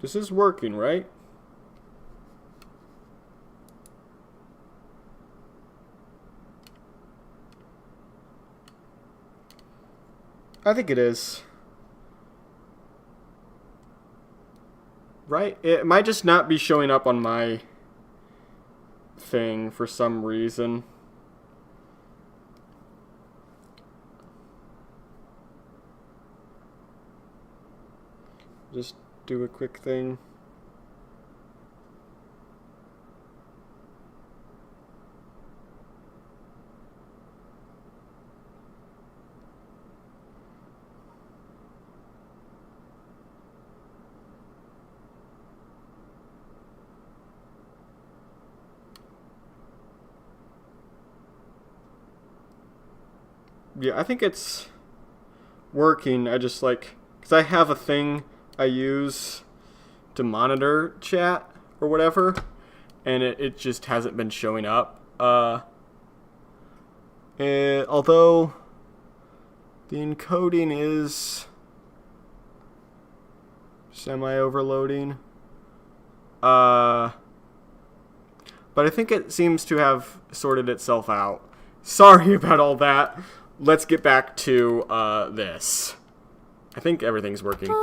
This is working, right? I think it is. Right? It might just not be showing up on my thing for some reason. Just do a quick thing. Yeah, I think it's working. I just like, because I have a thing I use to monitor chat or whatever, and it just hasn't been showing up. Although the encoding is semi-overloading. But I think it seems to have sorted itself out. Sorry about all that. Let's get back to this. I think everything's working.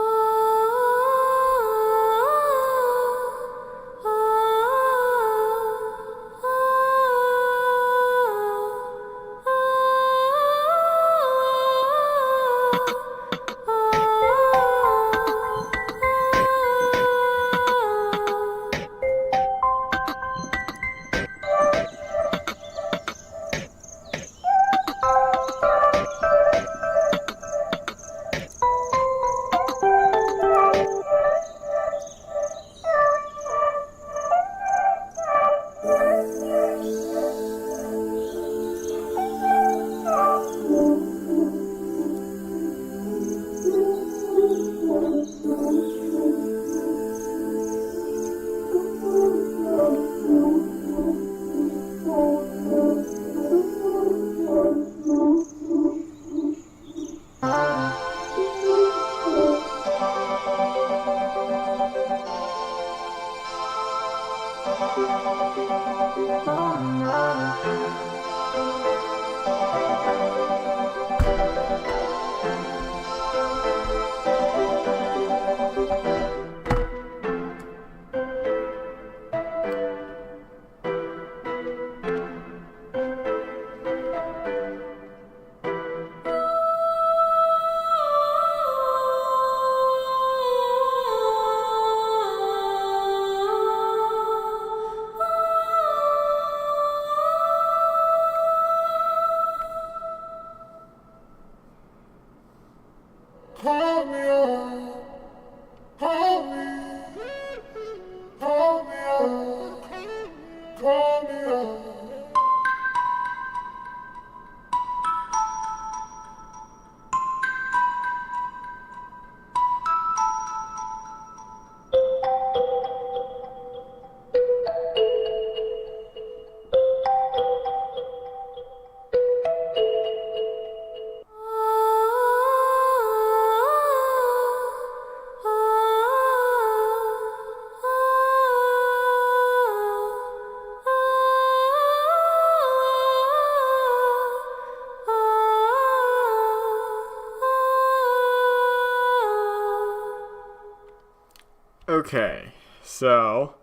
Okay, so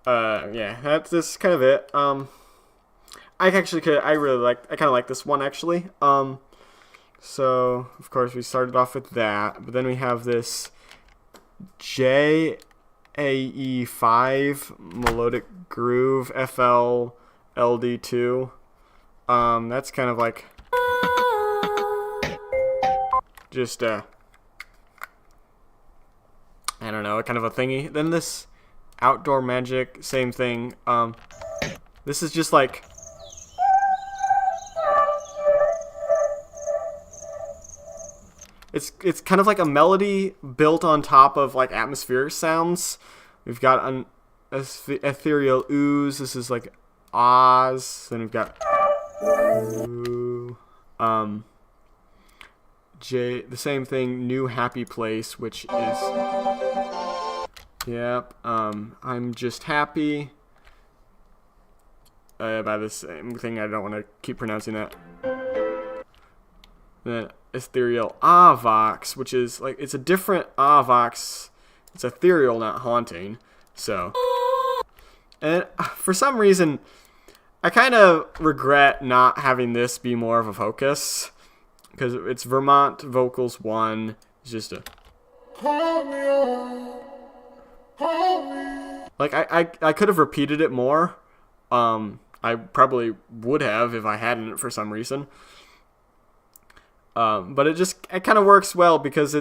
yeah, that's kind of it. I kind of like this one actually. So of course we started off with that, but then we have this JAE5 melodic groove FLLD2. That's kind of like just I don't know, kind of a thingy. Then this outdoor magic, same thing. This is just like it's kind of like a melody built on top of like atmospheric sounds. We've got an ethereal ooze. This is like Oz. Then we've got ooh, the same thing, new happy place, which is yep. I'm just happy. By the same thing, I don't want to keep pronouncing that. Then ethereal Avox, which is like it's a different Avox. It's ethereal, not haunting. So, and for some reason, I kind of regret not having this be more of a focus. Because it's Vermont Vocals 1. It's just a... Like, I could have repeated it more. I probably would have if I hadn't for some reason. But it kind of works well because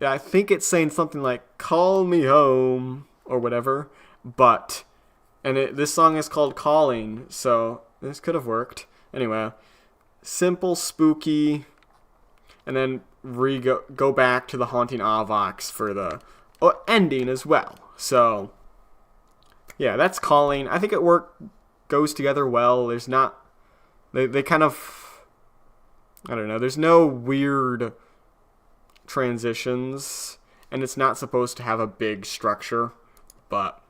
I think it's saying something like, call me home, or whatever. But, and this song is called Calling, so this could have worked. Anyway, simple, spooky... And then go back to the Haunting Avox for the ending as well. So, yeah, that's Calling. I think it goes together well. There's not... They kind of... I don't know. There's no weird transitions. And it's not supposed to have a big structure. But...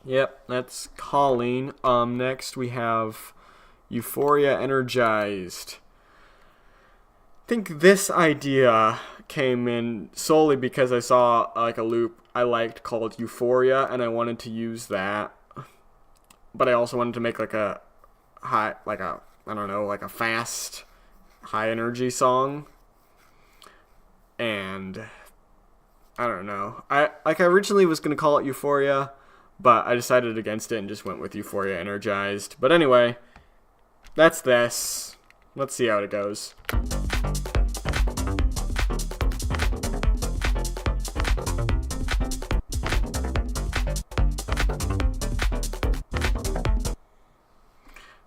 Yep, that's Calling. Next we have Euphoria Energized. I think this idea came in solely because I saw like a loop I liked called Euphoria, and I wanted to use that. But I also wanted to make like a high, like a fast, high energy song. And I don't know. I originally was gonna call it Euphoria, but I decided against it and just went with Euphoria Energized. But anyway, that's this. Let's see how it goes.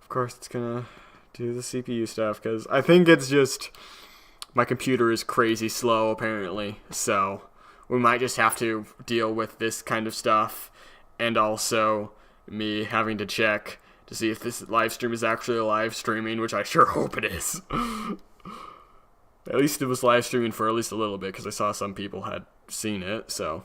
Of course, it's gonna do the CPU stuff because I think it's just my computer is crazy slow apparently. So we might just have to deal with this kind of stuff, and also me having to check to see if this live stream is actually live streaming, which I sure hope it is. At least it was live streaming for at least a little bit, because I saw some people had seen it, so.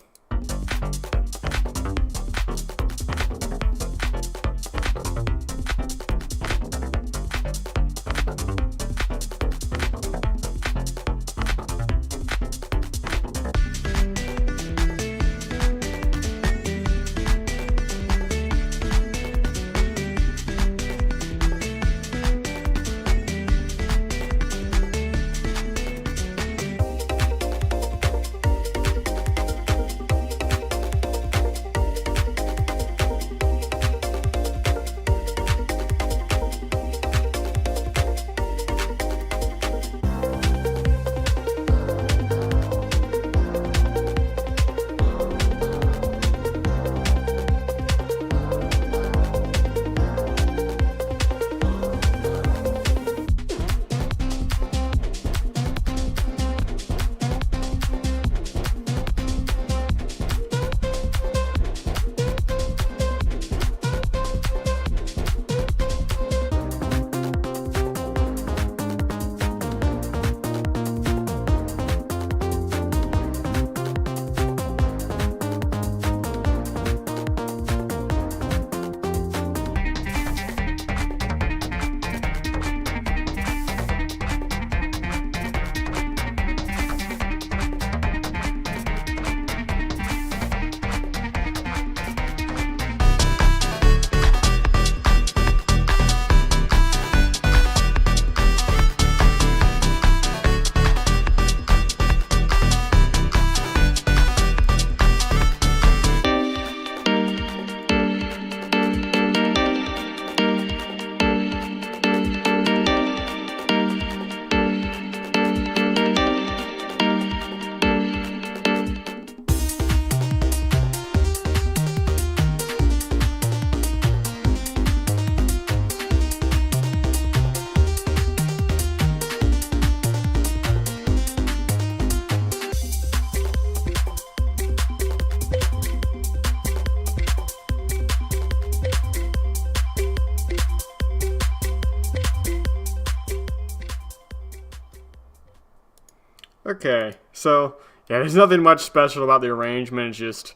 Okay, so yeah, there's nothing much special about the arrangement. It's just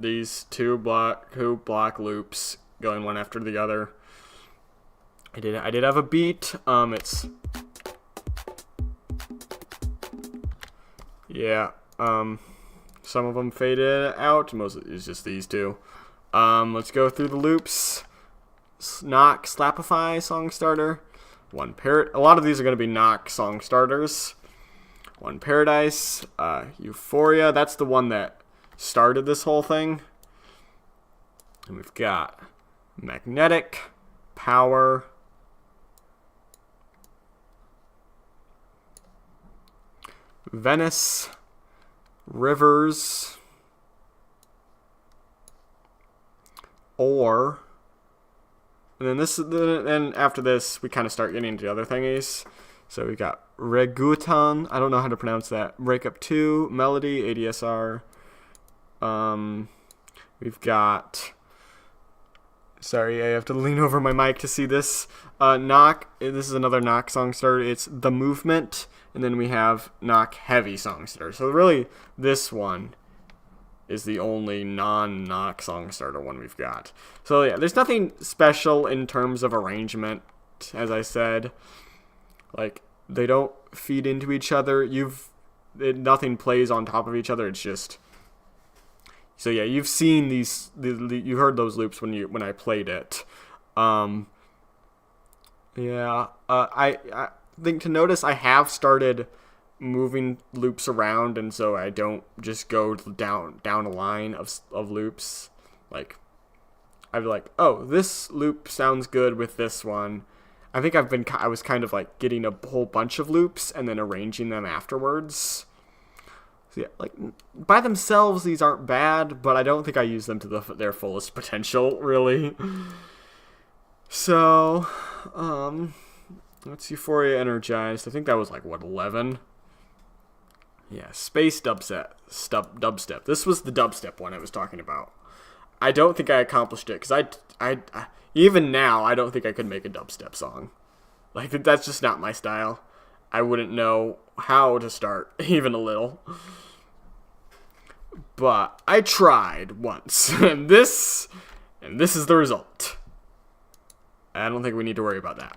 these two block loops going one after the other. I did have a beat. It's yeah. Some of them faded out. Most it's just these two. Let's go through the loops. Knock, Slapify, song starter. One parrot. A lot of these are going to be knock song starters. One Paradise. Euphoria. That's the one that started this whole thing. And we've got Magnetic, Power, Venice, Rivers, Or, and then this, and after this, we kind of start getting into the other thingies. So we got Regutan, I don't know how to pronounce that. Breakup 2, Melody, ADSR. We've got, sorry, I have to lean over my mic to see this. Knock, this is another Knock song starter. It's The Movement, and then we have Knock Heavy song starter. So really, this one is the only non-Knock song starter one we've got. So yeah, there's nothing special in terms of arrangement, as I said. Like, they don't feed into each other. Nothing plays on top of each other. It's just, so yeah, you've seen these. You heard those loops when I played it. I think to notice I have started moving loops around, and so I don't just go down a line of loops. Like, I'd be like, oh, this loop sounds good with this one. I think I was kind of like getting a whole bunch of loops and then arranging them afterwards. So yeah, like by themselves, these aren't bad, but I don't think I use them to their fullest potential, really. So, what's Euphoria Energized? I think that was like, what, 11? Yeah, Space Dubstep. This was the dubstep one I was talking about. I don't think I accomplished it, because I even now, I don't think I could make a dubstep song. Like, that's just not my style. I wouldn't know how to start, even a little. But I tried once, and this is the result. I don't think we need to worry about that.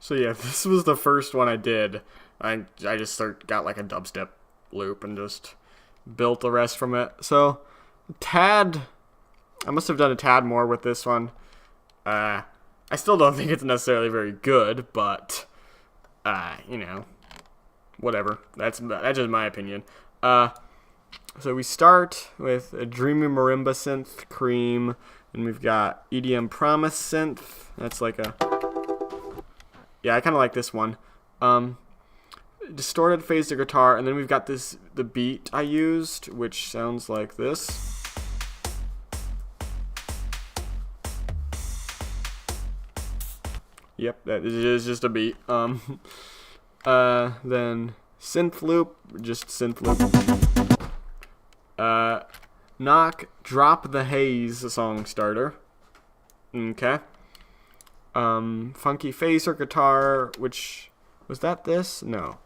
So yeah, this was the first one I did. I just got like a dubstep loop and just built the rest from it. So, tad I must have done a tad more with this one. I still don't think it's necessarily very good, but you know, whatever. That's just my opinion. So we start with a Dreamy Marimba synth, Cream, and we've got EDM Promise synth. That's like a, yeah, I kind of like this one. Distorted phaser guitar, and then we've got the beat I used, which sounds like this. Yep, that is just a beat. Then synth loop, just synth loop. Knock, Drop the Haze song starter. Okay. Funky phaser guitar, which was that this? No.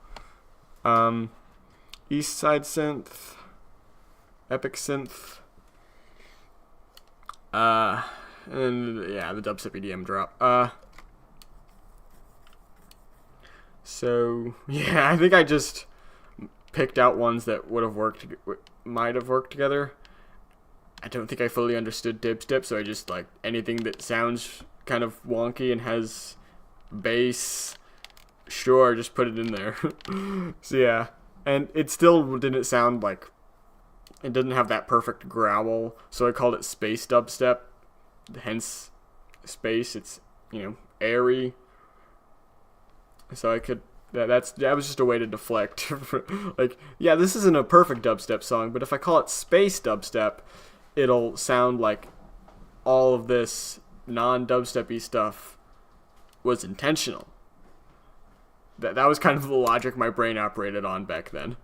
East Side synth, Epic synth. And yeah, the dubstep EDM drop. So yeah, I think I just picked out ones that might have worked together. I don't think I fully understood dubstep, so I just like anything that sounds kind of wonky and has bass. Sure, just put it in there. So yeah, and it still didn't sound like, it didn't have that perfect growl, so I called it space dubstep. Hence, space. It's, you know, airy. So I could, that was just a way to deflect. Like, yeah, this isn't a perfect dubstep song, but if I call it space dubstep, it'll sound like all of this non-dubstep-y stuff was intentional. That was kind of the logic my brain operated on back then.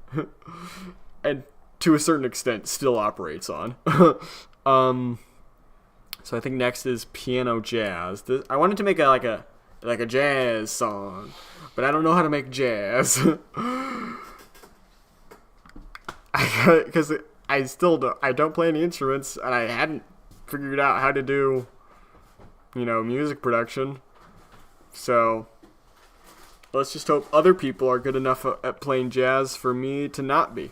And to a certain extent still operates on. So I think next is piano jazz. I wanted to make a jazz song, but I don't know how to make jazz. Because I don't play any instruments, and I hadn't figured out how to do, you know, music production. So let's just hope other people are good enough at playing jazz for me to not be.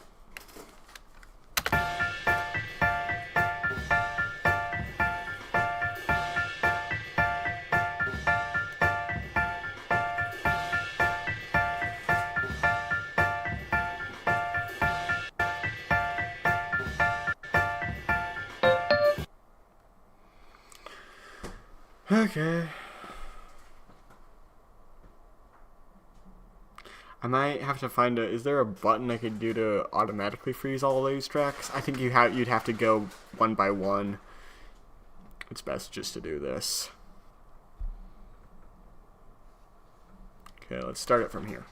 Okay. I might have to find is there a button I could do to automatically freeze all of these tracks? I think you'd have to go one by one. It's best just to do this. Okay, let's start it from here.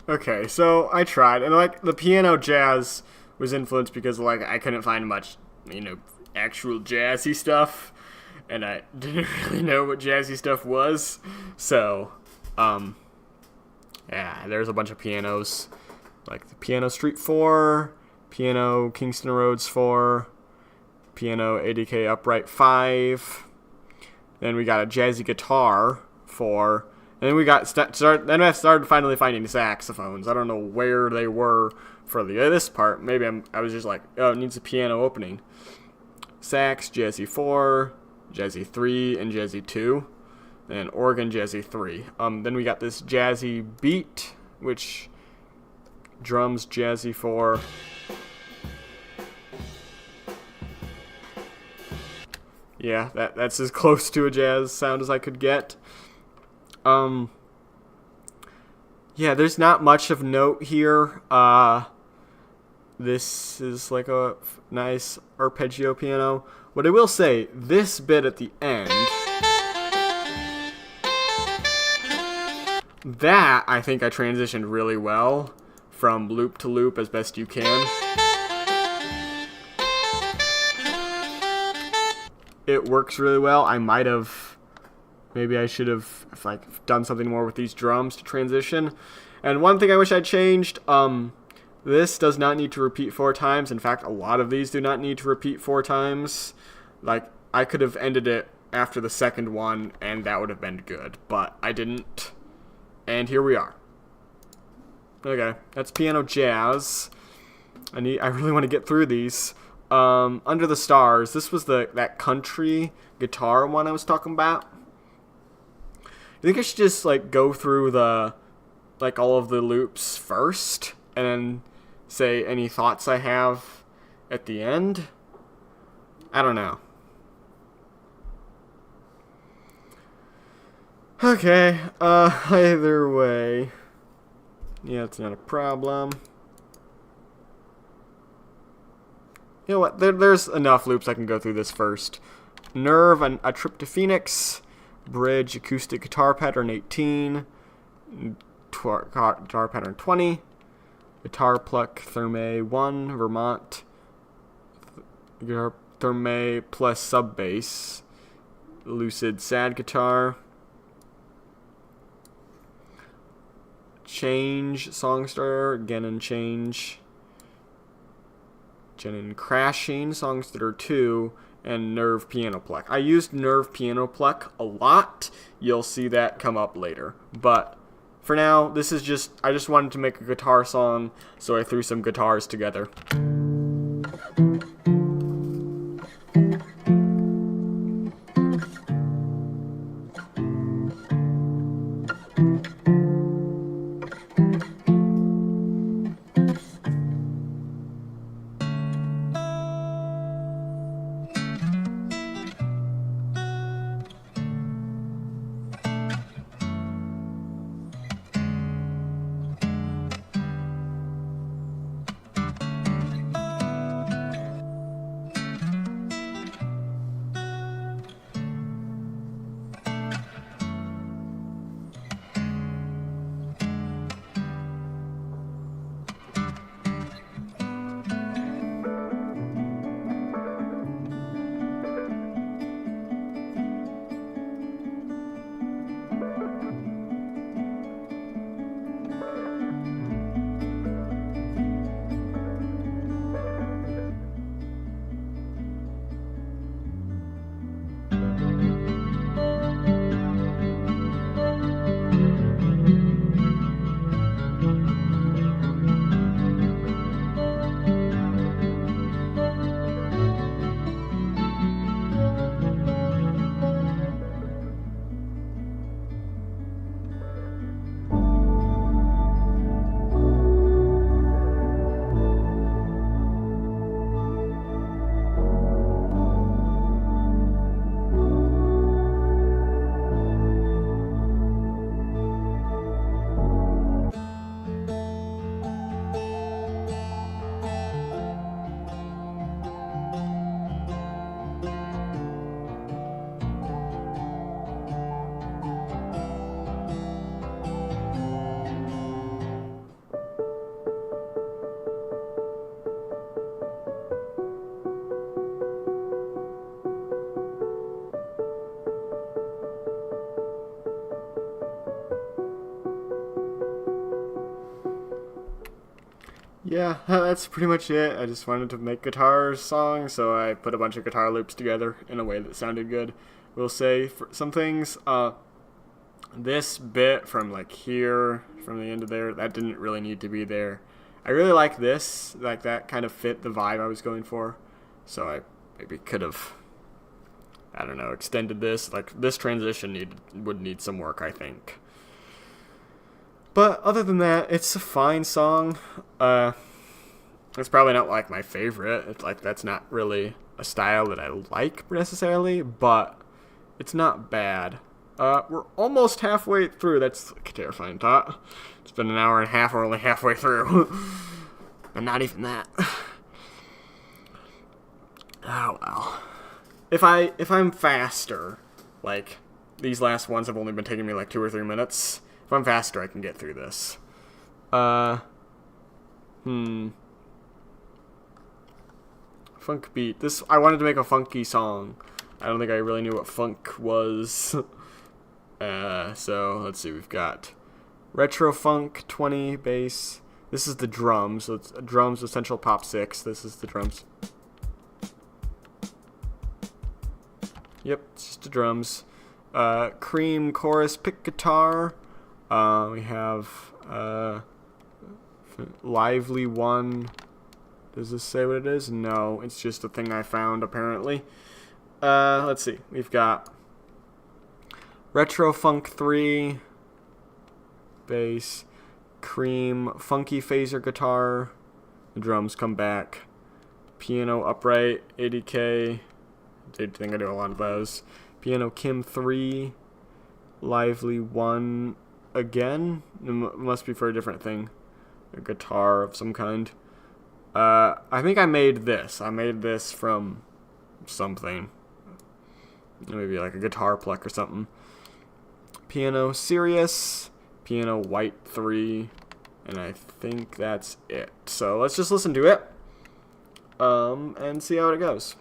Okay, so I tried, and like the piano jazz was influenced because like I couldn't find much, actual jazzy stuff, and I didn't really know what jazzy stuff was. So, yeah, there's a bunch of pianos, like the Piano Street 4, Piano Kingston Roads 4, Piano ADK Upright 5. Then we got a jazzy guitar 4. And then we got then I started finally finding saxophones. I don't know where they were for this part. Maybe I was just like, oh, it needs a piano opening. Sax, Jazzy 4, Jazzy 3, and Jazzy 2. And organ, Jazzy 3. Then we got this jazzy beat, which drums, Jazzy 4. Yeah, that's as close to a jazz sound as I could get. Yeah, there's not much of note here. This is like a nice arpeggio piano. What I will say, this bit at the end, that I think I transitioned really well from loop to loop as best you can. It works really well. Maybe I should have done something more with these drums to transition. And one thing I wish I'd changed, this does not need to repeat 4 times. In fact, a lot of these do not need to repeat 4 times. Like, I could have ended it after the second one, and that would have been good. But I didn't. And here we are. Okay, that's piano jazz. I really want to get through these. Under the Stars, this was that country guitar one I was talking about. I think I should just go through all of the loops first and then say any thoughts I have at the end. I don't know. Okay, either way. Yeah, it's not a problem. You know what? There's enough loops I can go through this first. Nerve, a Trip to Phoenix. Bridge, acoustic guitar pattern 18. Guitar pattern 20. Guitar pluck, Therme 1, Vermont. Guitar Therme plus sub bass. Lucid, sad guitar. Change, Songster, again and change. And Crashing, Songster 2, and Nerve Piano Pluck. I used Nerve Piano Pluck a lot. You'll see that come up later. But for now, this is I just wanted to make a guitar song, so I threw some guitars together. yeah, that's pretty much it. I just wanted to make guitar songs, so I put a bunch of guitar loops together in a way that sounded good. We'll say for some things, this bit from like here, from the end of there, that didn't really need to be there. I really like this, like that kind of fit the vibe I was going for. So I maybe could have, I don't know, extended this. Like this transition would need some work, I think. But other than that, it's a fine song. It's probably not like my favorite. It's like that's not really a style that I like necessarily, but it's not bad. We're almost halfway through. That's like a terrifying thought. It's been an hour and a half. We're only halfway through. And not even that. Oh well. If I'm faster, like these last ones have only been taking me like 2 or 3 minutes. If I'm faster, I can get through this. Funk beat. I wanted to make a funky song. I don't think I really knew what funk was. So let's see. We've got retro funk 20 bass. This is the drums. So it's drums with Central Pop 6. This is the drums. Yep, it's just the drums. Cream chorus pick guitar. We have Lively 1. Does this say what it is? No, it's just a thing I found apparently. Let's see. We've got Retro Funk 3 bass, Cream Funky Phaser guitar. The drums come back. Piano upright 80K. I think I do a lot of those. Piano Kim 3, Lively 1 again. It must be for a different thing. A guitar of some kind. I think I made this. I made this from something. Maybe like a guitar pluck or something. Piano Sirius, Piano White 3, and I think that's it. So let's just listen to it, and see how it goes.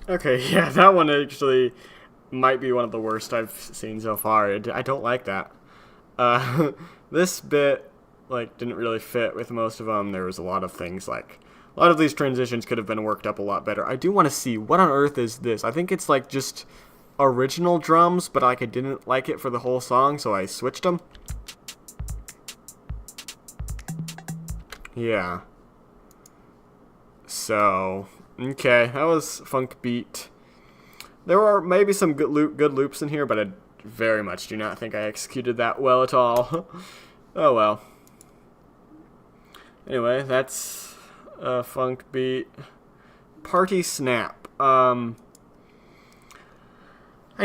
Okay, yeah, that one actually might be one of the worst I've seen so far. I don't like that. This bit, like, didn't really fit with most of them. There was a lot of things like A lot of these transitions could have been worked up a lot better. I do want to see, what on earth is this? I think it's like just original drums, but like I didn't like it for the whole song, so I switched them. Yeah. So, okay, that was funk beat. There are maybe some good loops in here, but I very much do not think I executed that well at all. Oh well. Anyway, that's a funk beat. Party Snap. I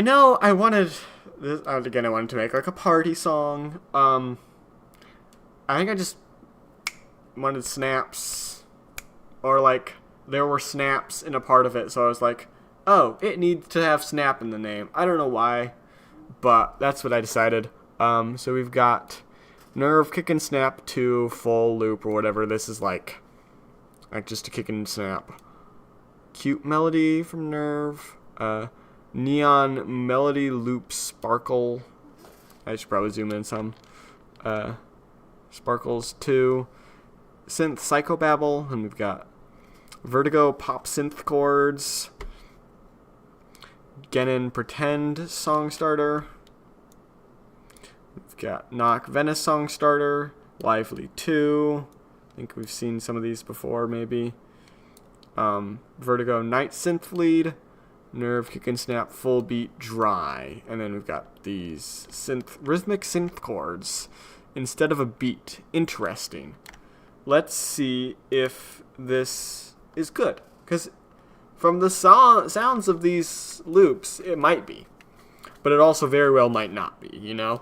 know I wanted this again. I wanted to make like a party song. I think I just wanted snaps, or like there were snaps in a part of it, so I was like, oh, it needs to have snap in the name. I don't know why, but that's what I decided. So we've got Nerve, Kick and Snap to full loop or whatever. This is like just a kick and snap. Cute melody from Nerve. Neon melody loop sparkle. I should probably zoom in some. Sparkles 2. Synth psychobabble, and we've got Vertigo pop synth chords. Genin pretend song starter. We've got Knock Venice song starter. Lively 2. I think we've seen some of these before, maybe. Vertigo night synth lead. Nerve, Kick and Snap, full beat, dry. And then we've got these rhythmic synth chords instead of a beat. Interesting. Let's see if this is good. Because from the sounds of these loops, it might be. But it also very well might not be, you know?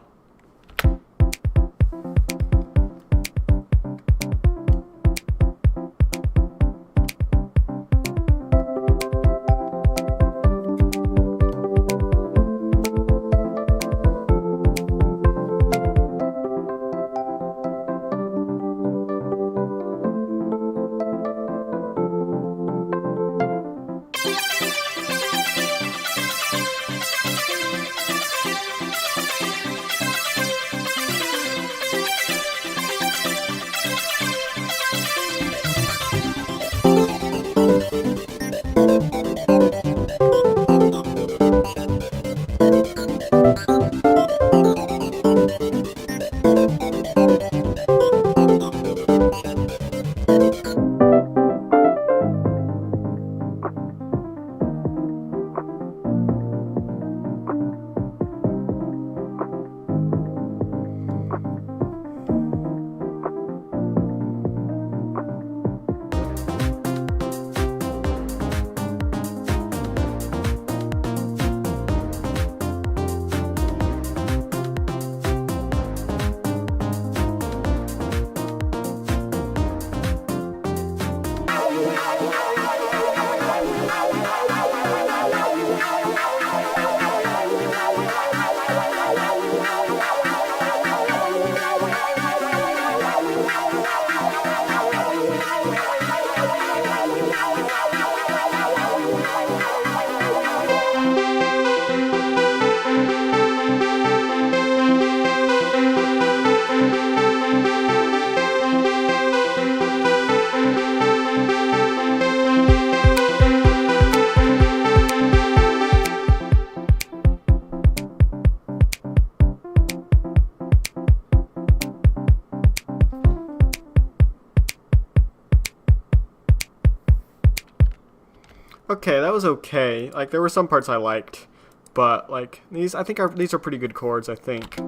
Okay, that was okay. Like, there were some parts I liked, but like these, I think these are pretty good chords, I think.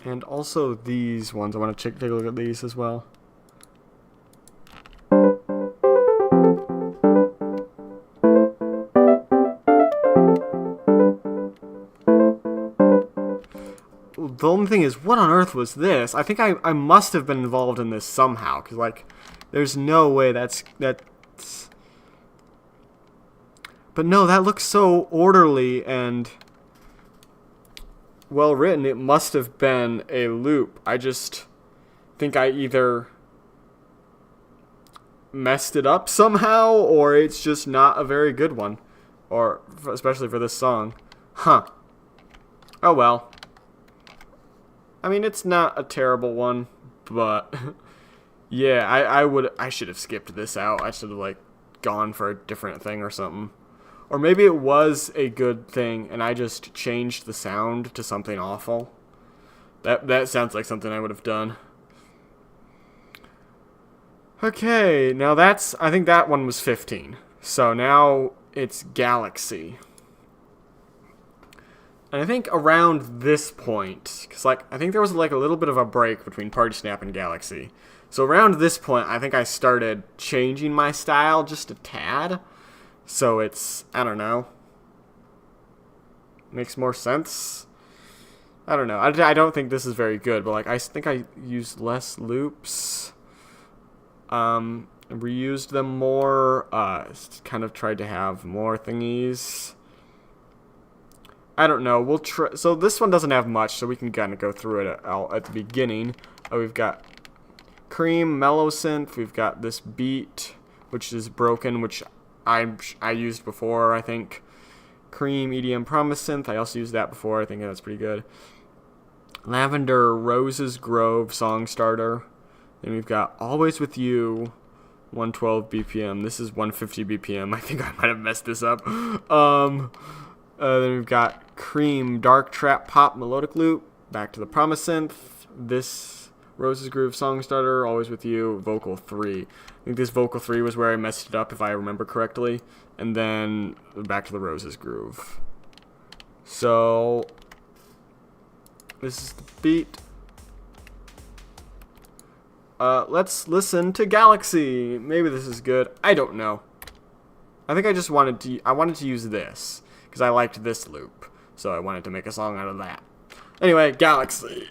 And also these ones, I want to take a look at these as well. The only thing is, what on earth was this? I think I must have been involved in this somehow, because, like, there's no way that's... But no, that looks so orderly and well written. It must have been a loop. I just think I either messed it up somehow, or it's just not a very good one. Or, especially for this song. Huh. Oh well. I mean, it's not a terrible one, but yeah, I should have skipped this out. I should have like gone for a different thing or something. Or maybe it was a good thing and I just changed the sound to something awful. That sounds like something I would have done. Okay, now I think that one was 15. So now it's Galaxy. And I think around this point, because like I think there was like a little bit of a break between Party Snap and Galaxy. So around this point, I think I started changing my style just a tad. So it's, I don't know, makes more sense. I don't know. I don't think this is very good, but like I think I used less loops. Reused them more. Kind of tried to have more thingies. I don't know. We'll try. So this one doesn't have much, so we can kind of go through it at the beginning. We've got Cream, Mellow Synth. We've got this beat, which is broken, which I used before, I think. Cream, EDM, Promise Synth. I also used that before. I think that's pretty good. Lavender, Roses Grove, Song Starter. Then we've got Always With You, 112 BPM. This is 150 BPM. I think I might have messed this up. Then we've got Cream, Dark Trap Pop Melodic Loop, back to the Promise Synth, this Roses Groove Song Starter, Always With You, Vocal 3. I think this Vocal 3 was where I messed it up if I remember correctly, and then back to the Roses Groove. So, this is the beat. Let's listen to Galaxy. Maybe this is good. I don't know. I think I just wanted to use this because I liked this loop, so I wanted to make a song out of that. Anyway, Galaxy.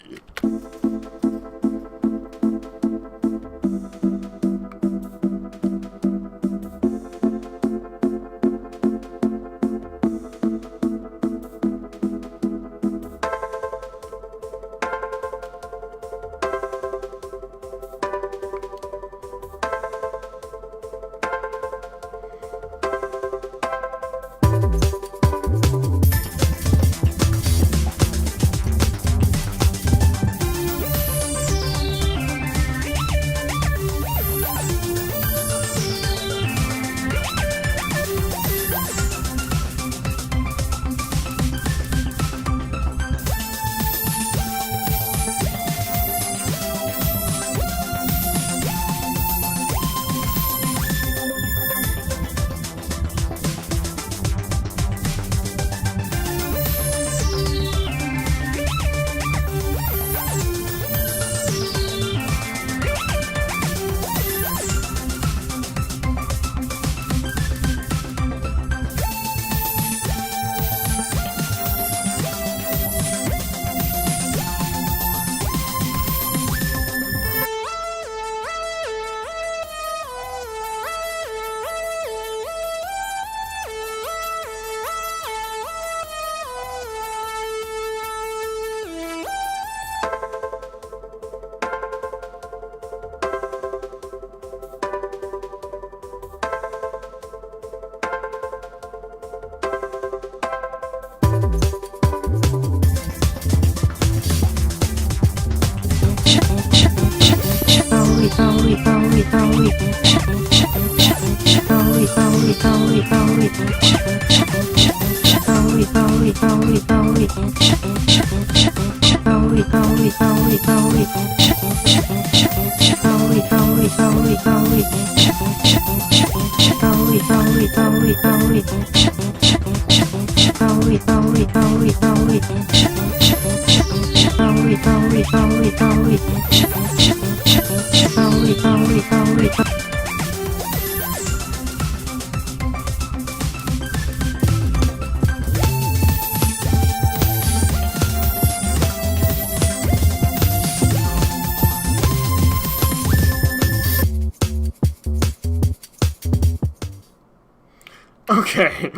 Okay.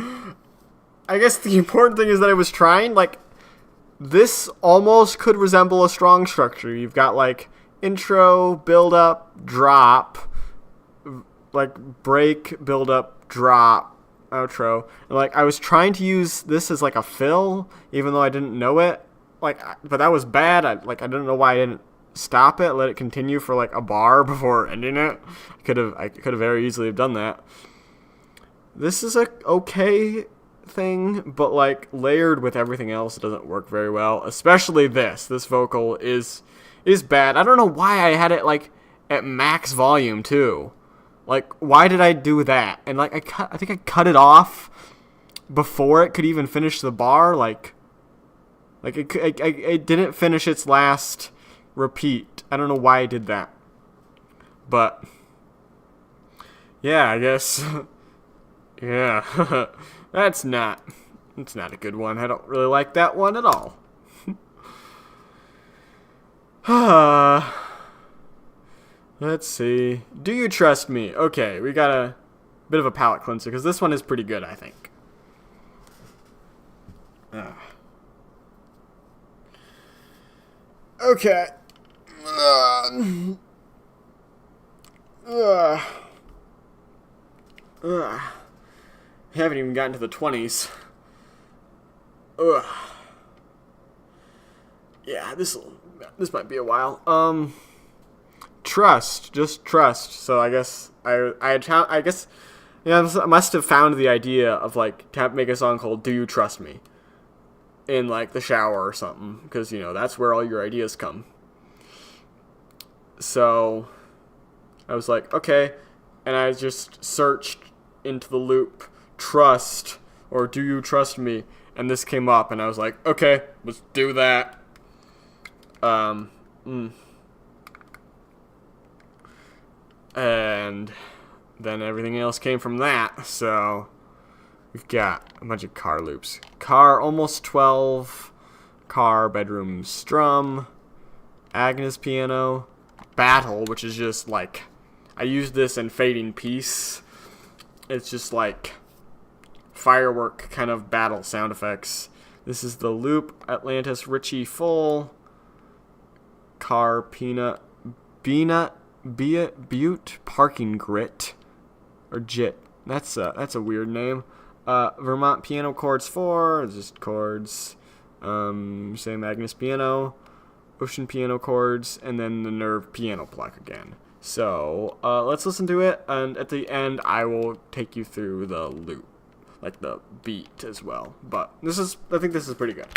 I guess the important thing is that I was trying, like, this almost could resemble a strong structure. You've got, like, intro, build up, drop, like, break, build up, drop, outro. And, like, I was trying to use this as, like, a fill, even though I didn't know it. but that was bad. I don't know why I didn't stop it, let it continue for like a bar before ending it. I could have very easily have done that. This is a okay thing, but like layered with everything else, it doesn't work very well. Especially this vocal is bad. I don't know why I had it like at max volume too. Like, why did I do that? And like I think I cut it off before it could even finish the bar. Like it didn't finish its last repeat. I don't know why I did that, but yeah, I guess. Yeah, that's not a good one. I don't really like that one at all. Let's see. Do you trust me? Okay, we got a bit of a palate cleanser because this one is pretty good, I think. Okay. Haven't even gotten to the 20s. Yeah, this might be a while. Just trust. So I guess I guess I must have found the idea of like to make a song called "Do You Trust Me" in like the shower or something, because that's where all your ideas come. So I was like, okay, and I just searched into the loop "trust" or "Do you trust me," and this came up, and I was like, okay, let's do that. And then everything else came from that. So we've got a bunch of car loops. Car almost 12. Car bedroom strum. Agnes piano. Battle, which is just like, I used this in Fading Peace. It's just like firework kind of battle sound effects. This is the loop. Atlantis Richie full. Car peanut. Butte Parking Grit or JIT. That's a weird name. Vermont piano chords 4, just chords. Same Magnus piano, Ocean piano chords, and then the Nerve piano pluck again. So let's listen to it, and at the end I will take you through the loop, like the beat as well. But I think this is pretty good.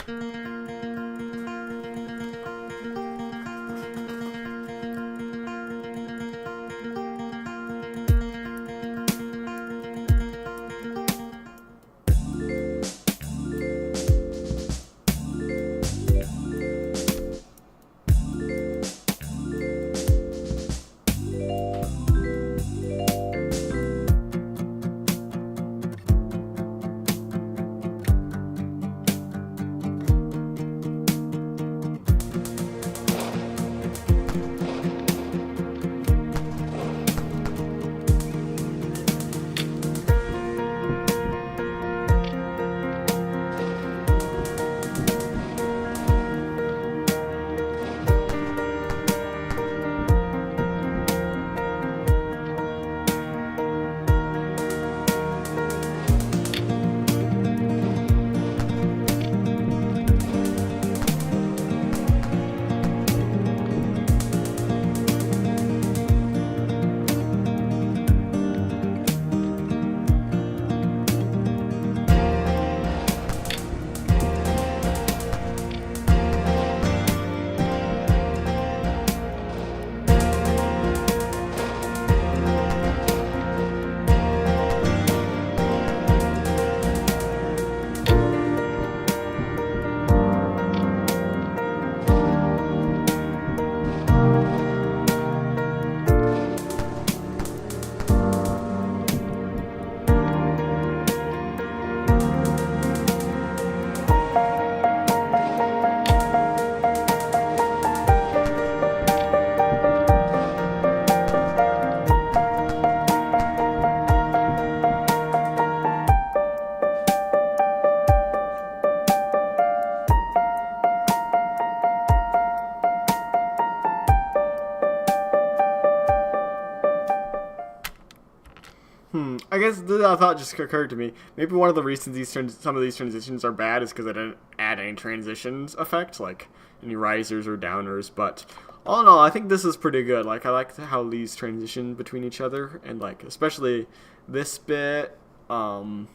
I guess the thought just occurred to me. Maybe one of the reasons some of these transitions are bad is because I didn't add any transitions effect, like any risers or downers, but all in all, I think this is pretty good. Like, I like how these transition between each other, and like especially this bit. I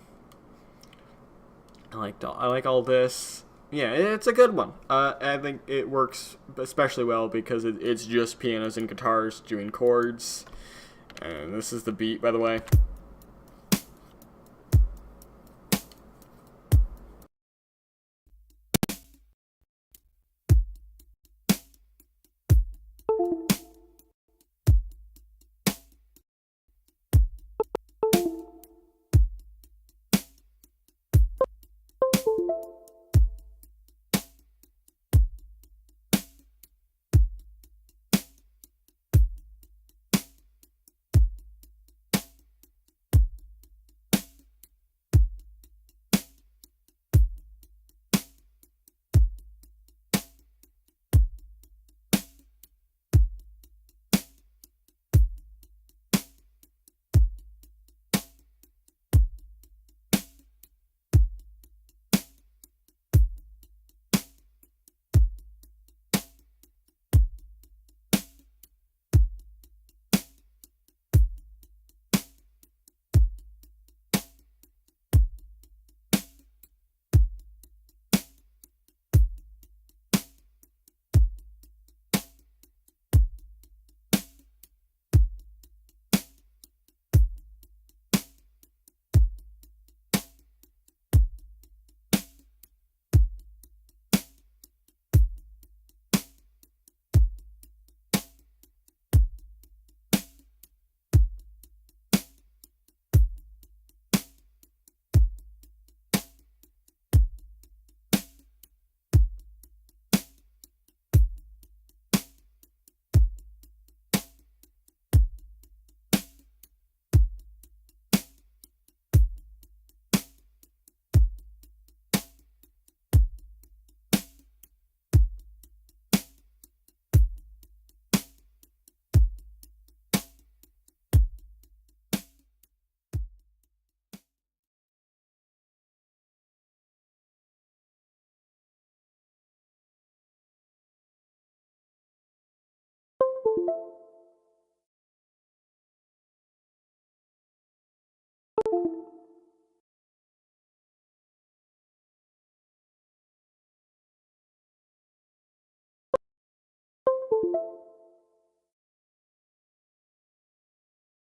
like all this. Yeah, it's a good one. I think it works especially well because it's just pianos and guitars doing chords, and this is the beat, by the way.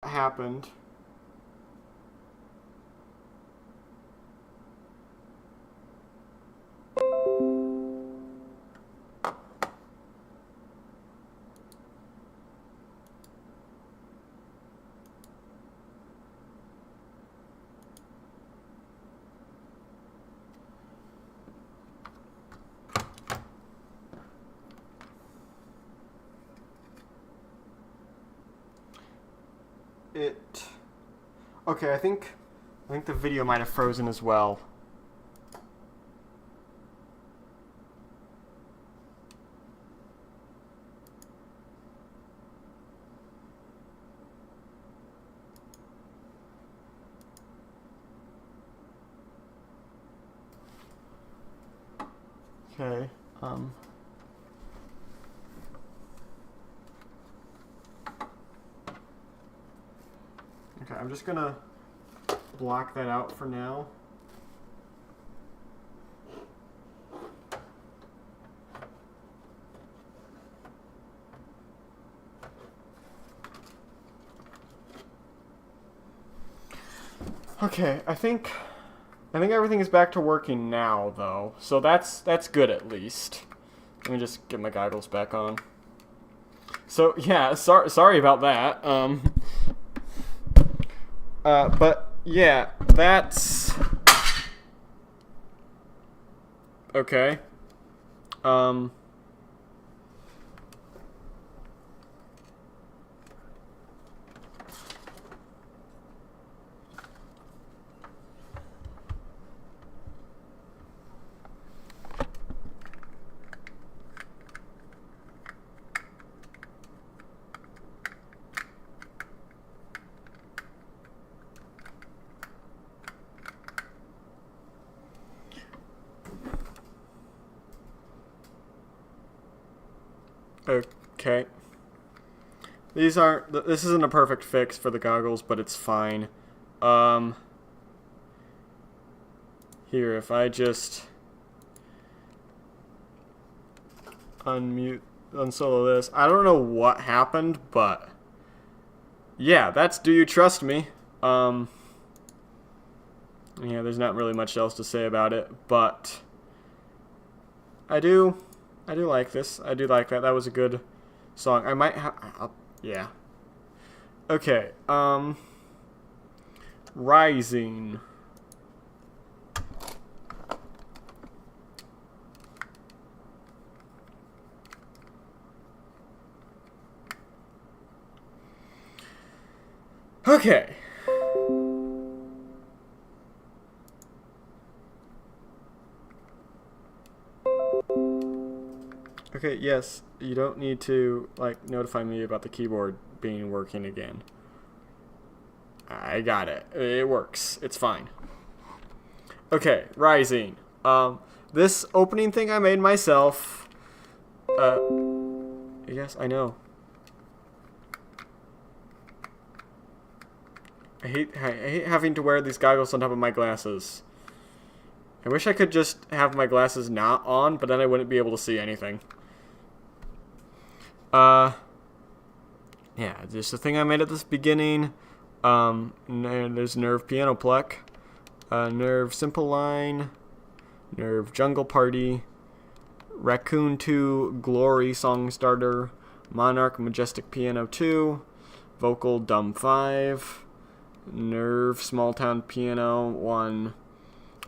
Happened. Okay, I think the video might have frozen as well. Okay. Okay, I'm just gonna block that out for now. Okay, I think everything is back to working now, though. So that's good at least. Let me just get my goggles back on. So yeah, sorry about that. But yeah, that's okay. Okay. These aren't... This isn't a perfect fix for the goggles, but it's fine. Here, if I just unsolo this. I don't know what happened, but yeah, that's Do You Trust Me? Yeah, there's not really much else to say about it, but I do like this. I do like that. That was a good song. I might have, yeah. Okay, Rising. Okay. Okay, yes, you don't need to, like, notify me about the keyboard being working again. I got it. It works. It's fine. Okay, Rising. This opening thing I made myself. Yes, I know. I hate having to wear these goggles on top of my glasses. I wish I could just have my glasses not on, but then I wouldn't be able to see anything. Yeah, just the thing I made at this beginning. There's Nerve Piano Pluck, Nerve Simple Line, Nerve Jungle Party, Raccoon 2 Glory Song Starter, Monarch Majestic Piano 2, Vocal Dumb 5, Nerve Small Town Piano 1,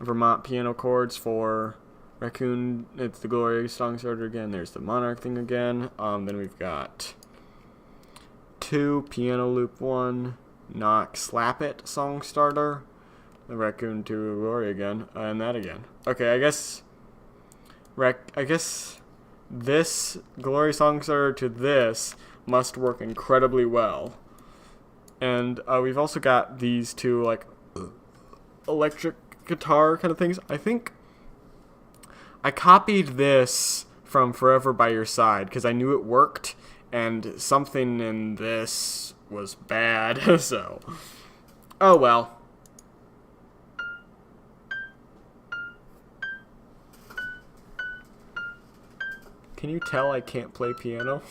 Vermont Piano Chords for Raccoon. It's the Glory Song Starter again. There's the Monarch thing again. Then we've got 2 Piano Loop 1, Knock Slap It Song Starter, the Raccoon 2 Glory again, and that again. Okay, I guess this Glory Song Starter to this must work incredibly well. And we've also got these two, like, electric guitar kind of things. I think I copied this from Forever by Your Side because I knew it worked, and something in this was bad, so. Oh well. Can you tell I can't play piano?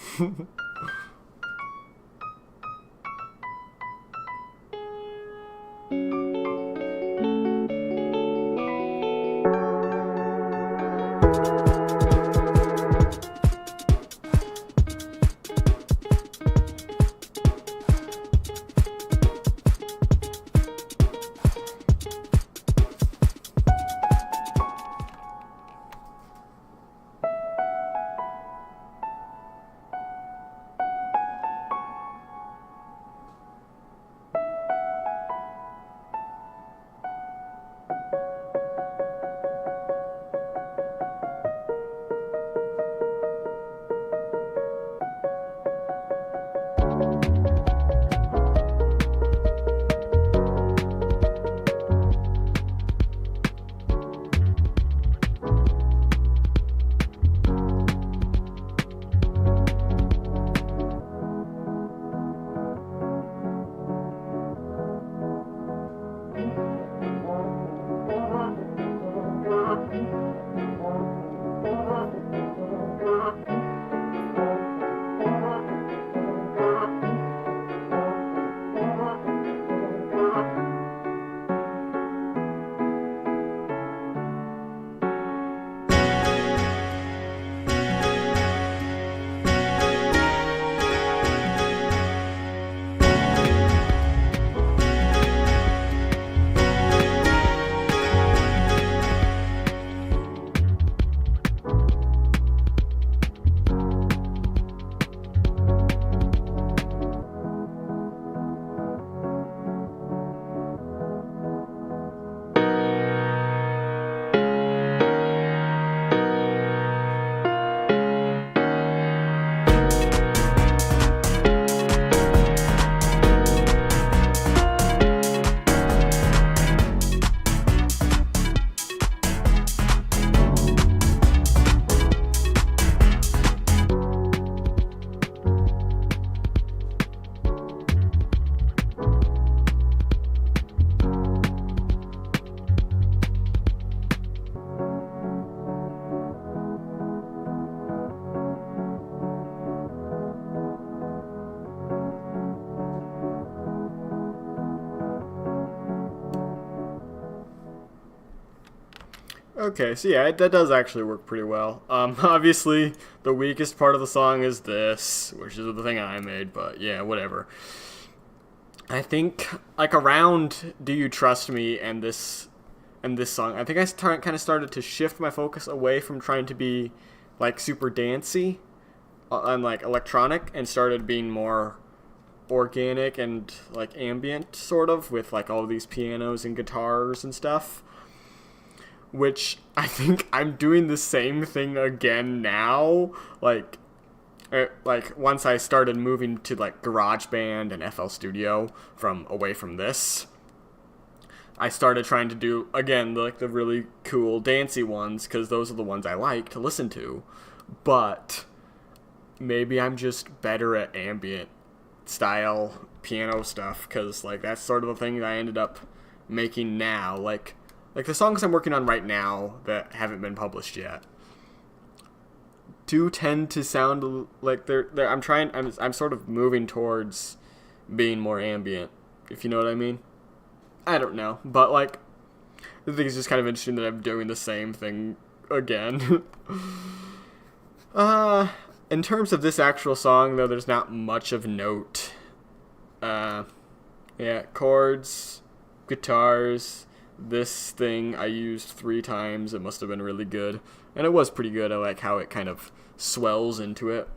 Okay, so yeah, that does actually work pretty well. Obviously, the weakest part of the song is this, which is the thing I made, but yeah, whatever. I think, like, around Do You Trust Me and this song, I think I kind of started to shift my focus away from trying to be, like, super dancey and, like, electronic, and started being more organic and, like, ambient, sort of, with, like, all these pianos and guitars and stuff. Which I think I'm doing the same thing again now. Like once I started moving to like GarageBand and FL Studio away from this, I started trying to do again like the really cool dancey ones because those are the ones I like to listen to. But maybe I'm just better at ambient style piano stuff because like that's sort of the thing that I ended up making now. Like the songs I'm working on right now that haven't been published yet do tend to sound like I'm sort of moving towards being more ambient, if you know what I mean. I don't know, but like I think it's just kind of interesting that I'm doing the same thing again. In terms of this actual song though, there's not much of note. Yeah, chords, guitars. This thing I used 3 times. It must have been really good. And it was pretty good. I like how it kind of swells into it.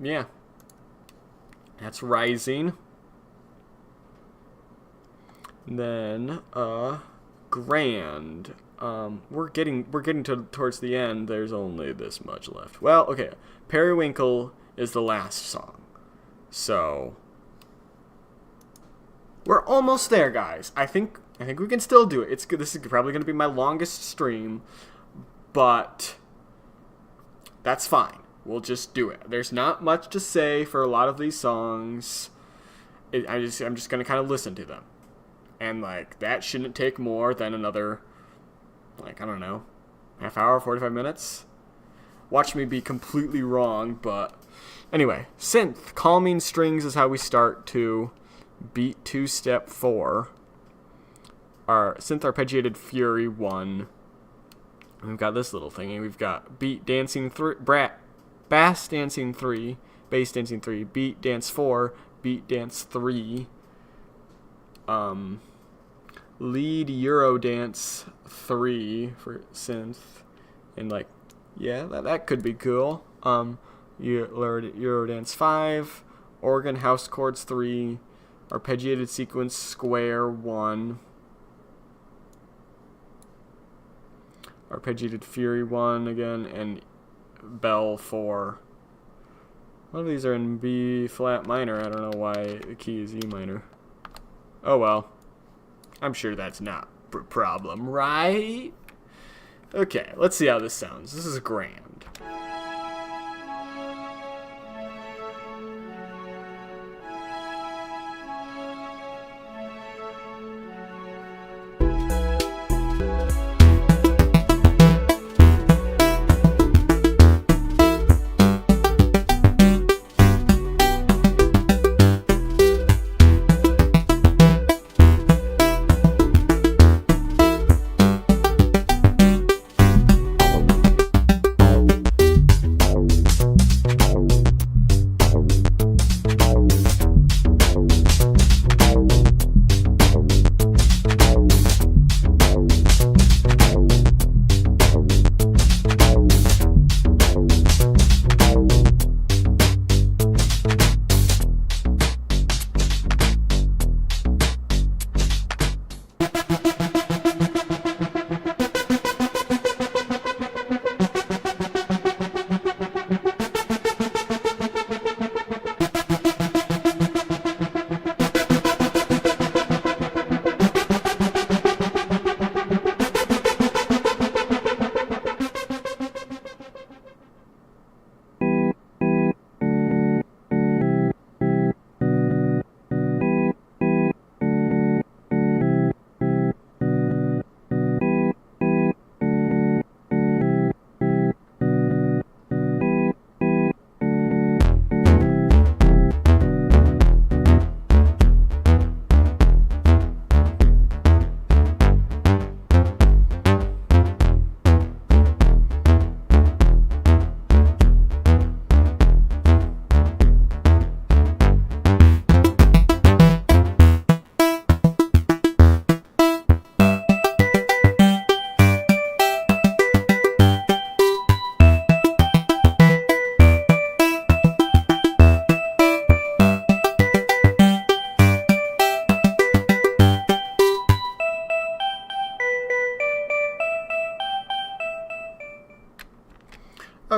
Yeah. That's Rising. Then, Grand. We're getting towards the end. There's only this much left. Well, okay. Periwinkle is the last song. So we're almost there, guys. I think we can still do it. This is probably going to be my longest stream, but that's fine. We'll just do it. There's not much to say for a lot of these songs. I'm just going to kind of listen to them. And like that shouldn't take more than another like I don't know, half hour, 45 minutes. Watch me be completely wrong, but anyway, synth calming strings is how we start to Beat 2 Step 4, our synth arpeggiated Fury 1. We've got this little thingy. We've got Beat Dancing 3, Bass Dancing 3, Bass Dancing 3, Beat Dance 4, Beat Dance 3, Lead Euro Dance 3 for synth, and like, yeah, that could be cool. Euro Dance 5, Organ House Chords 3, Arpeggiated Sequence Square 1, Arpeggiated Fury 1 again, and Bell 4. One of these are in B flat minor. I don't know why the key is E minor. Oh well. I'm sure that's not a problem, right? Okay, let's see how this sounds. This is Grand.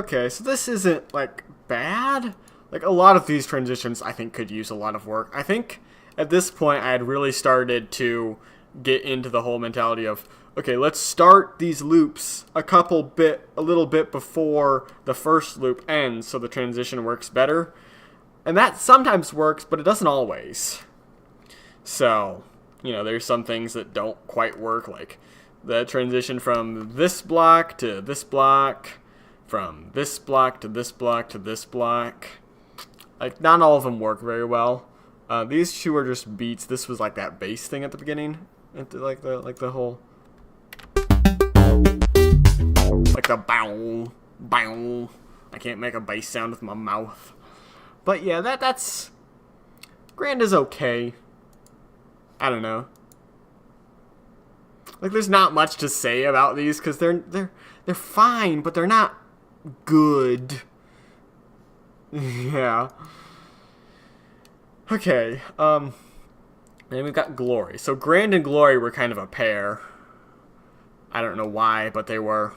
Okay, so this isn't, like, bad. Like, a lot of these transitions, I think, could use a lot of work. I think, at this point, I had really started to get into the whole mentality of, okay, let's start these loops a little bit before the first loop ends so the transition works better. And that sometimes works, but it doesn't always. So, you know, there's some things that don't quite work, like the transition from this block to this block, from this block to this block to this block. Like, not all of them work very well. These two are just beats. This was like that bass thing at the beginning, like the whole, like the bow, bow. I can't make a bass sound with my mouth. But yeah, that's Grand is okay. I don't know. Like, there's not much to say about these because they're fine, but they're not good. Yeah. Okay. Then we've got Glory. So Grand and Glory were kind of a pair. I don't know why, but they were.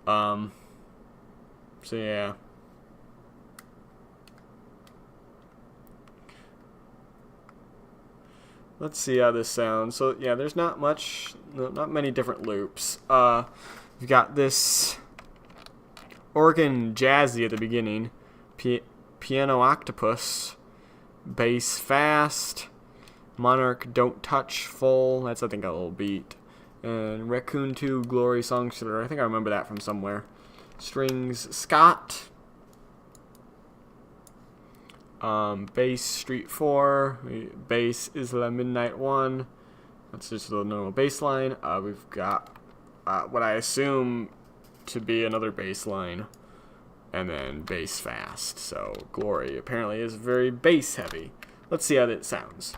So yeah. Let's see how this sounds. So yeah, there's not many different loops. You've got this organ jazzy at the beginning, piano octopus, bass fast, monarch don't touch full. That's, I think, a little beat. And raccoon 2 glory songster. I think I remember that from somewhere. Strings Scott. Bass Street 4, bass Isla Midnight 1, that's just the normal bass line. We've got what I assume to be another bass line, and then bass fast. So Glory apparently is very bass heavy. Let's see how that sounds.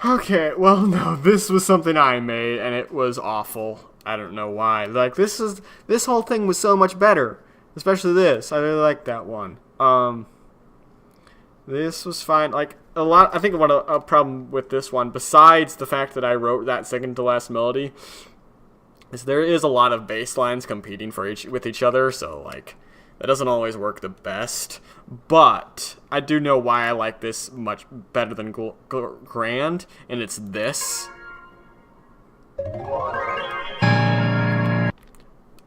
Okay, well, no, this was something I made, and it was awful. I don't know why. Like, this whole thing was so much better. Especially this. I really like that one. This was fine. Like, I think a problem with this one, besides the fact that I wrote that second to last melody, is there is a lot of bass lines competing with each other, so, like, that doesn't always work the best. But I do know why I like this much better than Grand, and it's this.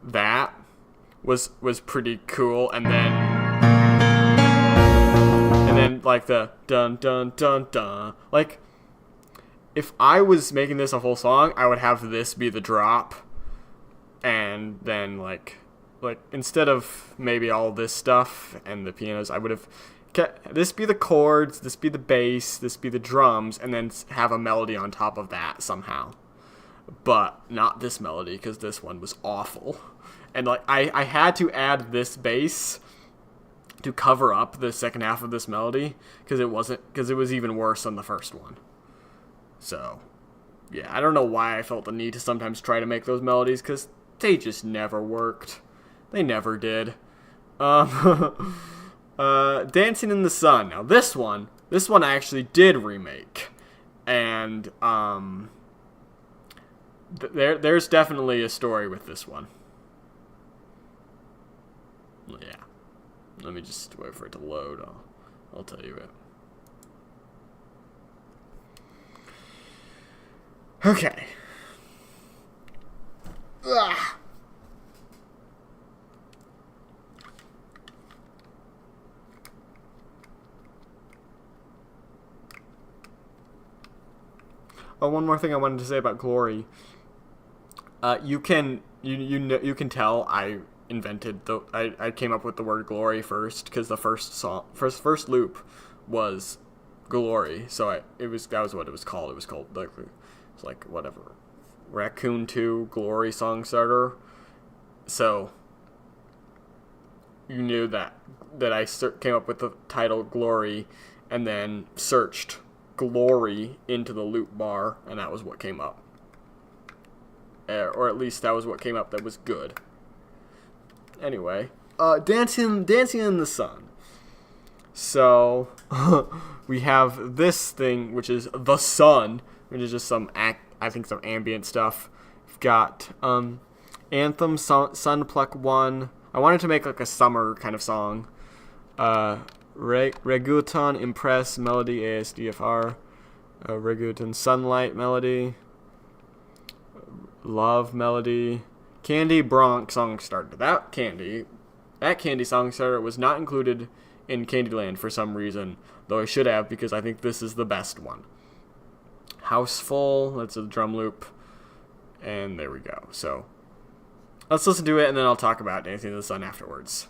That was pretty cool, and then then like the dun dun dun dun. Like, if I was making this a whole song, I would have this be the drop, and then like instead of maybe all this stuff and the pianos, I would have this be the chords, this be the bass, this be the drums, and then have a melody on top of that somehow. But not this melody, because this one was awful. And like I had to add this bass to cover up the second half of this melody, because it was even worse than the first one. So yeah, I don't know why I felt the need to sometimes try to make those melodies, because they just never worked. They never did. Dancing in the Sun. Now this one I actually did remake, and there's definitely a story with this one. Yeah, let me just wait for it to load. I'll tell you it. Okay. Ugh. Oh, one more thing I wanted to say about Glory. You can tell I invented I came up with the word glory first, because the first loop was glory. So that was what it was called. It was called like whatever, Raccoon 2 Glory Song Starter. So you knew that I came up with the title Glory, and then searched Glory into the loop bar, and that was what came up. Or at least that was what came up that was good. Anyway, Dancing in the Sun. So we have this thing, which is the sun, which is just some ambient stuff. We've got Anthem, Sunpluck 1. I wanted to make like a summer kind of song. Reggaeton, Impress, Melody, ASDFR. Reggaeton, Sunlight, Melody. Love, Melody. Candy, Bronx, Song Starter. That Candy Song Starter was not included in Candyland for some reason, though I should have, because I think this is the best one. Houseful, that's a drum loop, and there we go. So let's listen to it, and then I'll talk about Dancing in the Sun afterwards.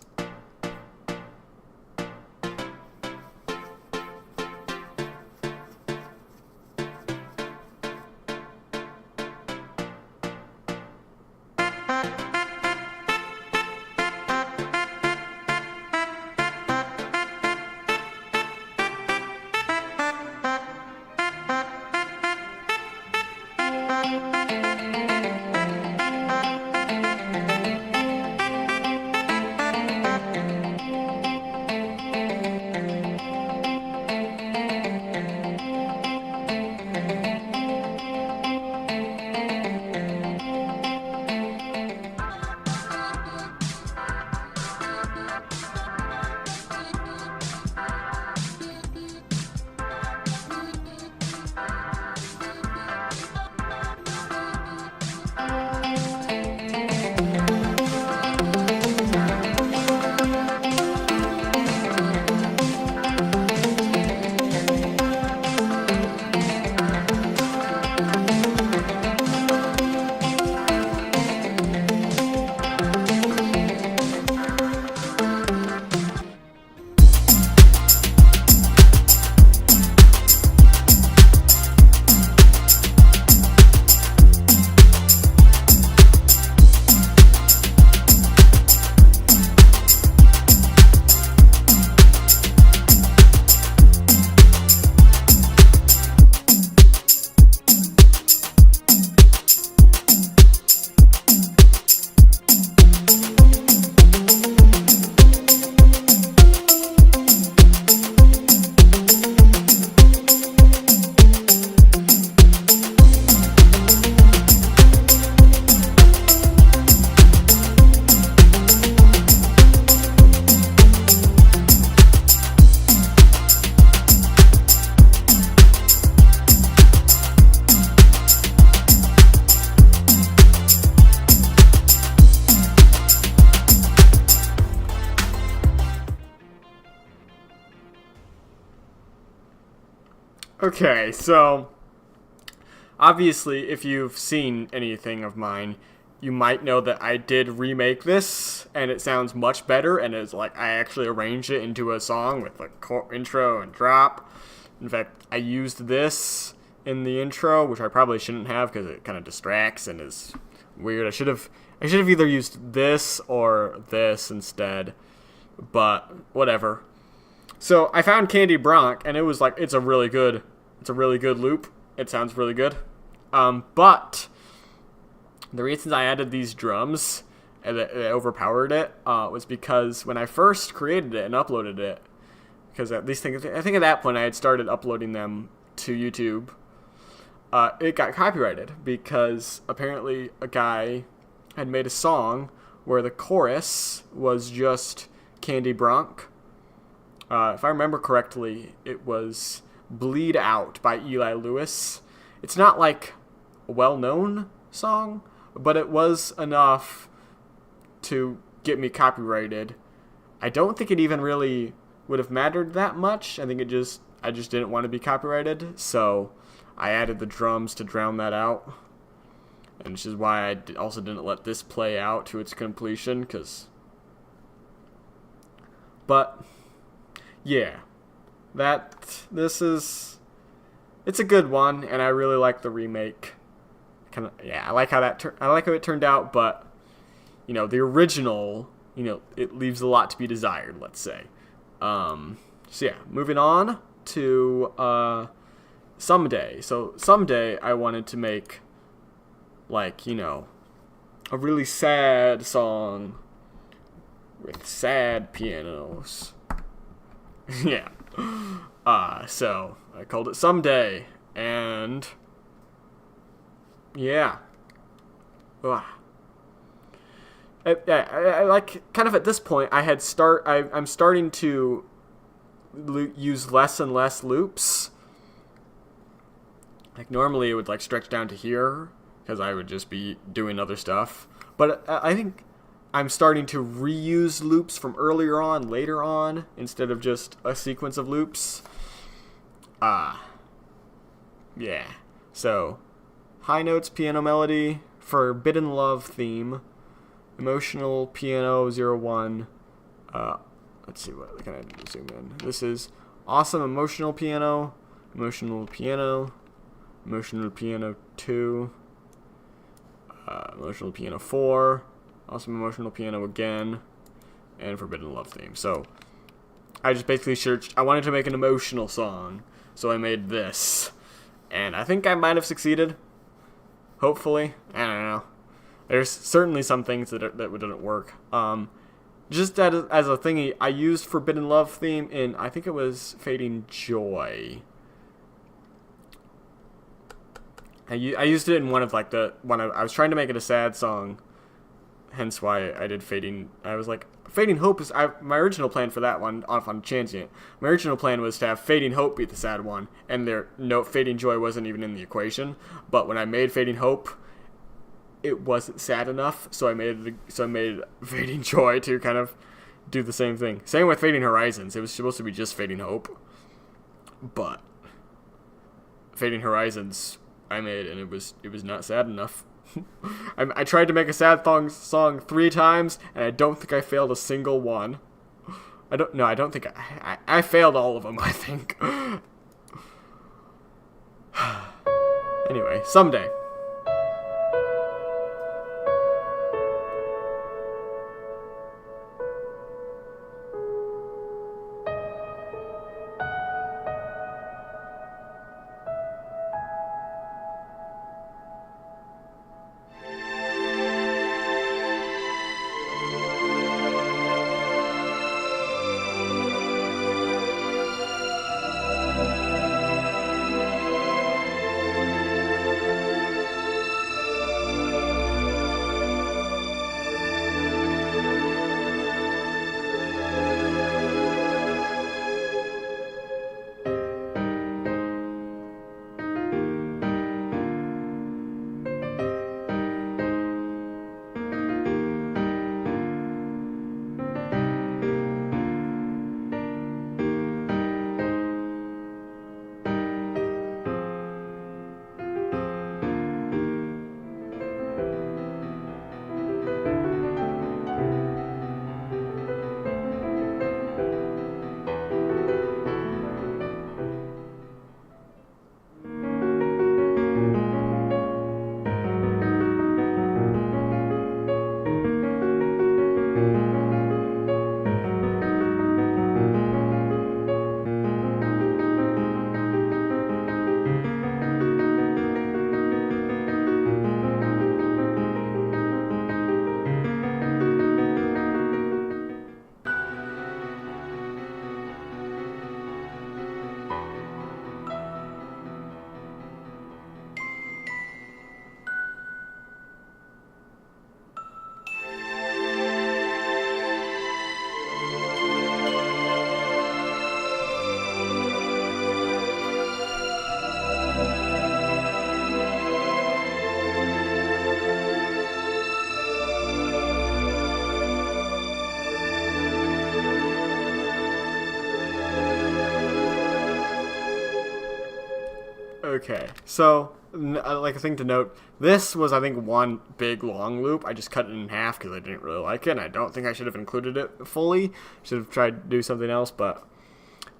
Okay, so obviously, if you've seen anything of mine, you might know that I did remake this, and it sounds much better, and it's like I actually arranged it into a song with a intro and drop. In fact, I used this in the intro, which I probably shouldn't have because it kind of distracts and is weird. I should have either used this or this instead, but whatever. So I found Candy Bronc, and it was like it's a really good loop. It sounds really good. But the reasons I added these drums and it overpowered it was because when I first created it and uploaded it, because at least I think at that point I had started uploading them to YouTube, it got copyrighted because apparently a guy had made a song where the chorus was just Candy Bronc. If I remember correctly, it was Bleed Out by Eli Lewis. It's not like a well-known song, but it was enough to get me copyrighted. I don't think it even really would have mattered that much. I think I just didn't want to be copyrighted, so I added the drums to drown that out. And which is why I also didn't let this play out to its completion, but yeah, it's a good one, and I really like the remake. I like how it turned out, but the original, it leaves a lot to be desired, let's say. So yeah, moving on to Someday. So Someday I wanted to make a really sad song with sad pianos. Yeah. So I called it Someday, and yeah. Ugh. I like kind of at this point I'm starting to use less and less loops. Like normally it would stretch down to here because I would just be doing other stuff, but I think I'm starting to reuse loops from earlier on, later on, instead of just a sequence of loops. Yeah. So, high notes, piano melody, Forbidden Love theme, emotional piano 01. Let's see, what can I zoom in? This is awesome emotional piano 2, emotional piano 4, awesome emotional piano again, and Forbidden Love theme. So I just basically searched. I wanted to make an emotional song, so I made this, and I think I might have succeeded. Hopefully, I don't know. There's certainly some things that didn't work. Just as a thingy, I used Forbidden Love theme in, I think it was Fading Joy. I used it in one of I was trying to make it a sad song, hence why I did Fading. I was like, Fading Hope is my original plan for that one. Off on Transient, my original plan was to have Fading Hope be the sad one, and Fading Joy wasn't even in the equation. But when I made Fading Hope, it wasn't sad enough, so I made Fading Joy to kind of do the same thing. Same with Fading Horizons. It was supposed to be just Fading Hope, but Fading Horizons I made, and it was not sad enough. I tried to make a sad song 3 times, and I don't think I failed a single one. I don't think I failed all of them, I think. Anyway, Someday. Okay, so like a thing to note, this was I think one big long loop. I just cut it in half because I didn't really like it, and I don't think I should have included it fully. Should have tried to do something else, but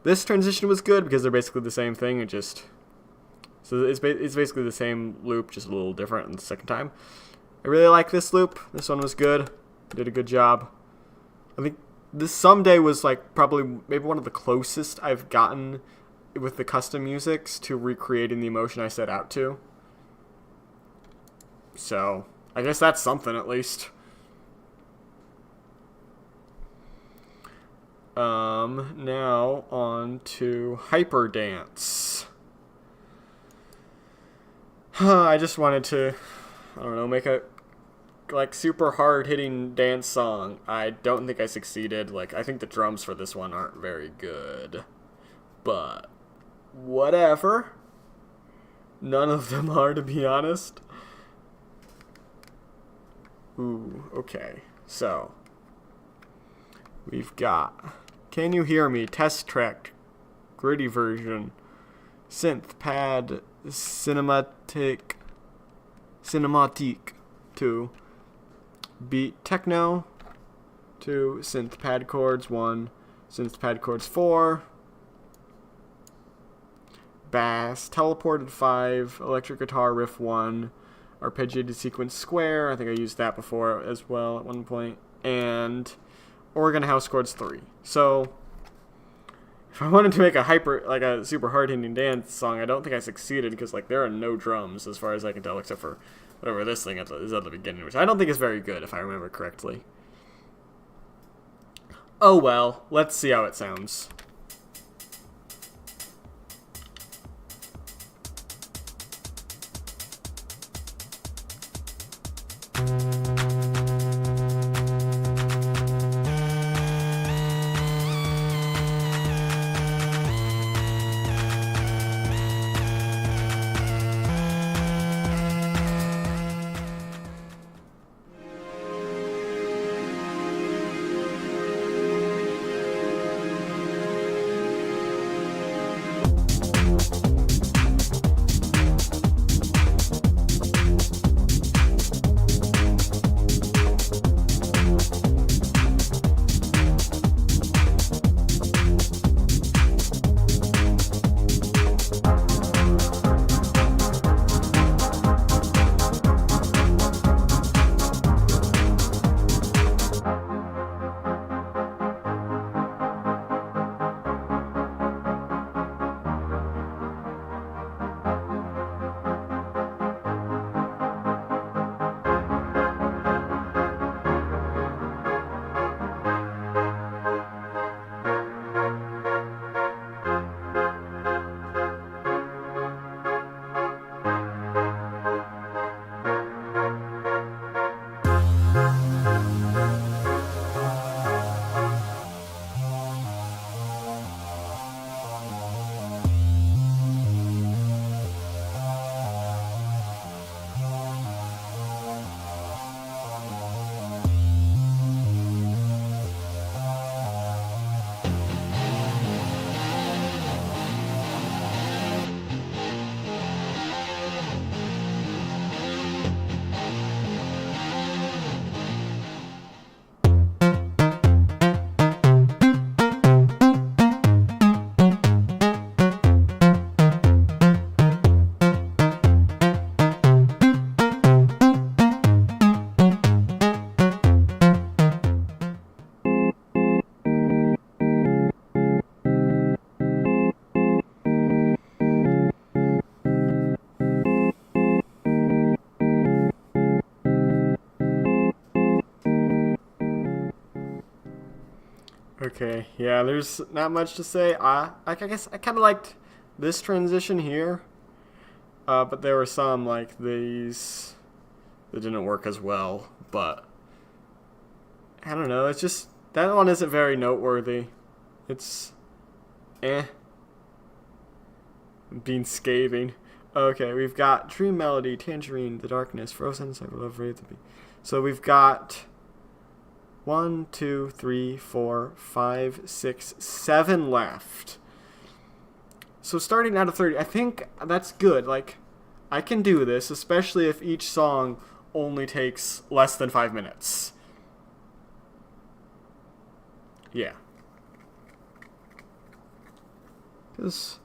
this transition was good because they're basically the same thing. So it's basically the same loop, just a little different in the second time. I really like this loop. This one was good. Did a good job. I think this Someday was like probably maybe one of the closest I've gotten with the custom musics to recreating the emotion I set out to. So I guess that's something at least. Now on to Hyper Dance. I just wanted to, I don't know, make a like super hard hitting dance song. I don't think I succeeded. Like, I think the drums for this one aren't very good, but whatever. None of them are, to be honest. Ooh, okay. So we've got Can You Hear Me? Test track, gritty version, synth pad, cinematic 2, beat techno 2, synth pad chords 1, synth pad chords 4, bass teleported 5, electric guitar riff 1, arpeggiated sequence square, I think I used that before as well at one point, and organ house chords 3. So if I wanted to make a super hard hitting dance song, I don't think I succeeded because like there are no drums as far as I can tell, except for whatever this thing is at the beginning, which I don't think is very good if I remember correctly. Oh well, let's see how it sounds. Okay, yeah, there's not much to say. I guess I kind of liked this transition here, but there were some like these that didn't work as well. But I don't know. It's just that one isn't very noteworthy. It's being scathing. Okay, we've got Dream Melody, Tangerine, The Darkness, Frozen, Cyber Love, Wraith. So we've got 1, 2, 3, 4, 5, 6, 7 left. So starting out of 30, I think that's good. Like, I can do this, especially if each song only takes less than 5 minutes. Yeah. Because,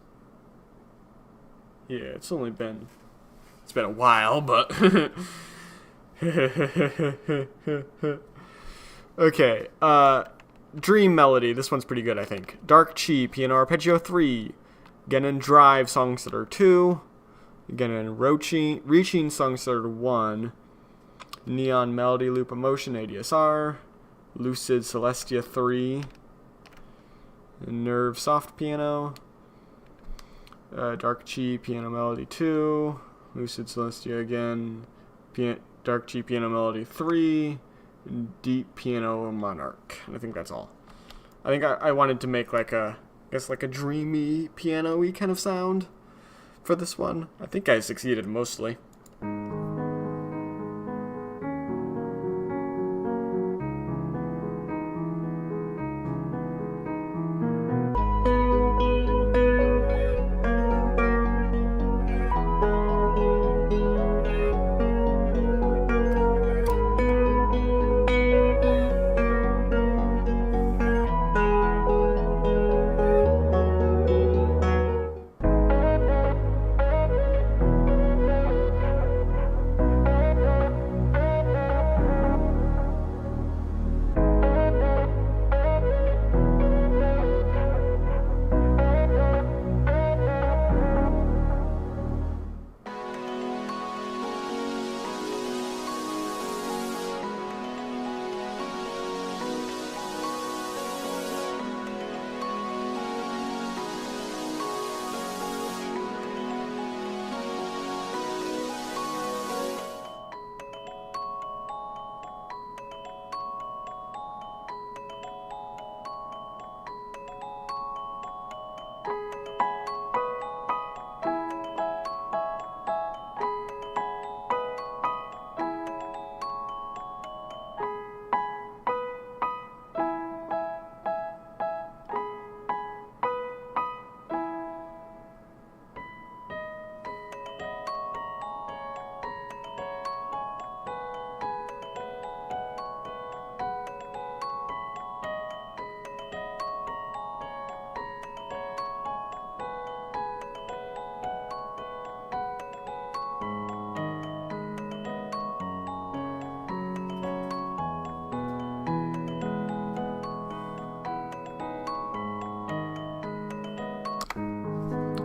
yeah, it's been a while, but... Okay, Dream Melody, this one's pretty good, I think. Dark Chi, Piano Arpeggio 3. Genin Drive, Songs that are 2. Genin Reaching, Songs that are 1. Neon Melody, Loop Emotion, ADSR. Lucid Celestia 3. Nerve Soft Piano. Dark Chi, Piano Melody 2. Lucid Celestia again. Dark Chi, Piano Melody 3. Deep Piano Monarch. And I think that's all. I think I wanted to make like a dreamy piano-y kind of sound for this one. I think I succeeded mostly.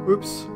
Oops.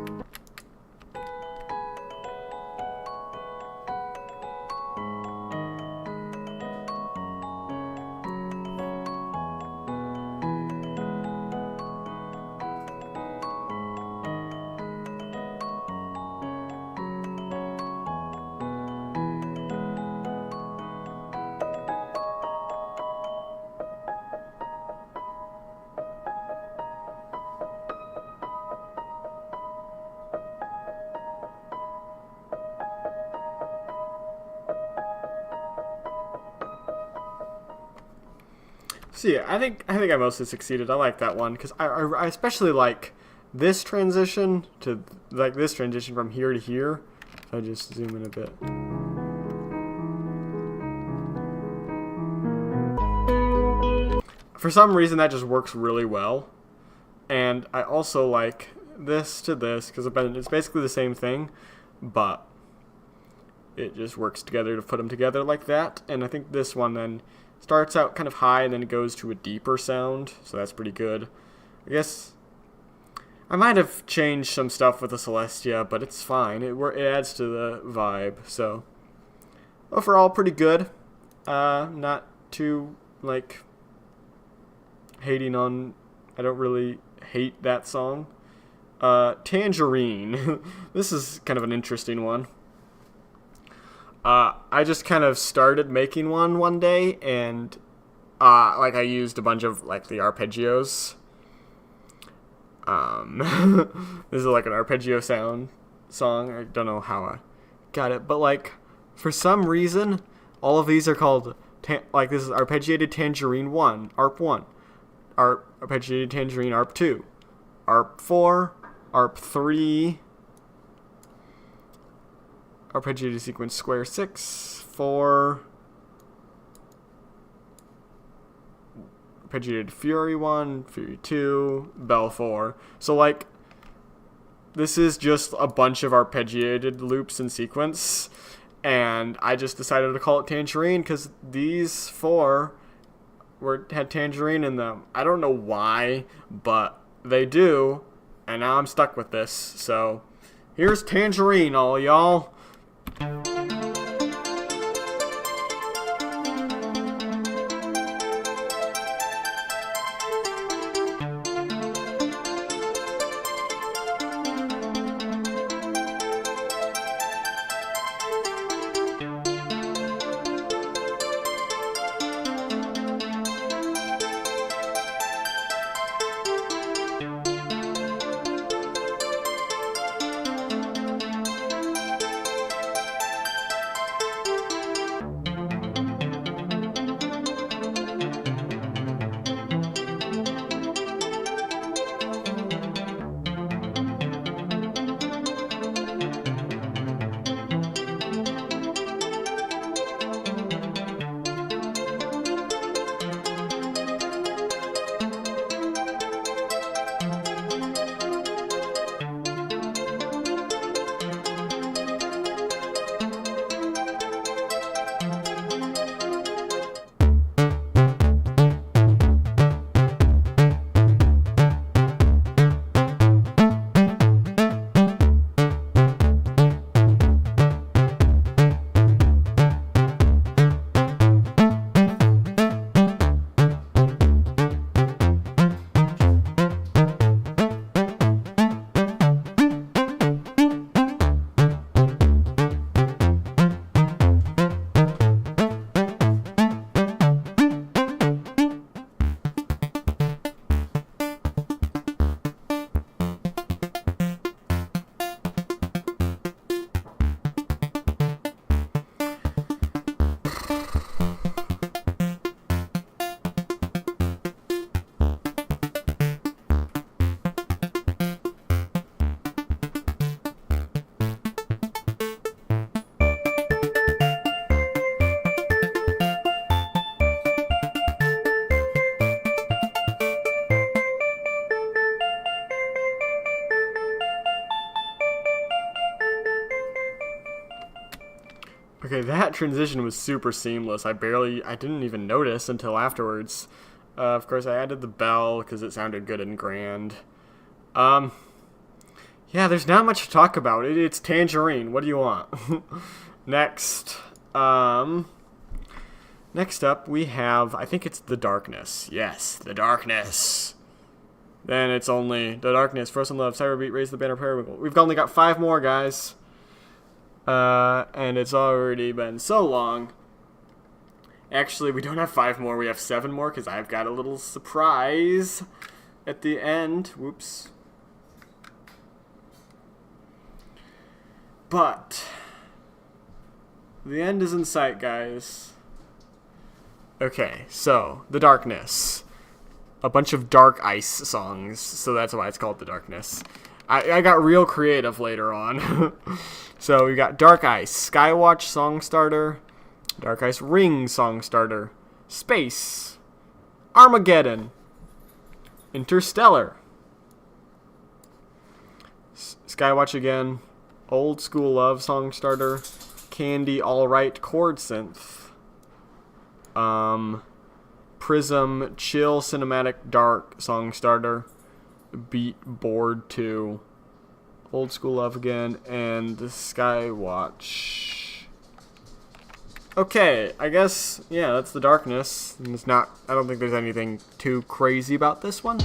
So yeah, I think I mostly succeeded. I like that one because I especially like this transition to this transition from here to here. If I just zoom in a bit. For some reason that just works really well, and I also like this to this because it's basically the same thing, but it just works together to put them together like that. And I think this one then starts out kind of high and then it goes to a deeper sound, so that's pretty good. I guess I might have changed some stuff with the Celestia, but it's fine. It adds to the vibe, so overall pretty good. Not too hating on. I don't really hate that song. Tangerine. This is kind of an interesting one. I just kind of started making one day, and I used a bunch of the arpeggios. This is an arpeggio song. I don't know how I got it, but for some reason, all of these are called this is arpeggiated tangerine 1, ARP 1, arpeggiated tangerine ARP 2, ARP 4, ARP3, arpeggiated sequence square 6, 4, arpeggiated Fury 1, Fury 2, Bell 4. So like, this is just a bunch of arpeggiated loops in sequence, and I just decided to call it Tangerine because these 4 had Tangerine in them. I don't know why, but they do, and now I'm stuck with this. So here's Tangerine, all y'all. Okay, that transition was super seamless. I didn't even notice until afterwards. Of course, I added the bell because it sounded good and grand. Yeah, there's not much to talk about. It's Tangerine. What do you want? Next up we have, I think it's The Darkness. Yes, The Darkness. Then it's only The Darkness, Frozen Love, Cyberbeat, Raise the Banner, Periwinkle. We've only got 5 more, guys. And it's already been so long. Actually, we don't have 5 more. We have 7 more because I've got a little surprise at the end. Whoops. But the end is in sight, guys. Okay, so The Darkness. A bunch of Dark Ice songs, so that's why it's called The Darkness. I got real creative later on. So we got Dark Ice, Skywatch Song Starter, Dark Ice Ring Song Starter, Space, Armageddon, Interstellar, Skywatch again, Old School Love Song Starter, Candy Alright Chord Synth, Prism Chill Cinematic Dark Song Starter, Beat Board 2, Old School Love again, and Skywatch. Okay, I guess, yeah, that's The Darkness. It's not, I don't think there's anything too crazy about this one.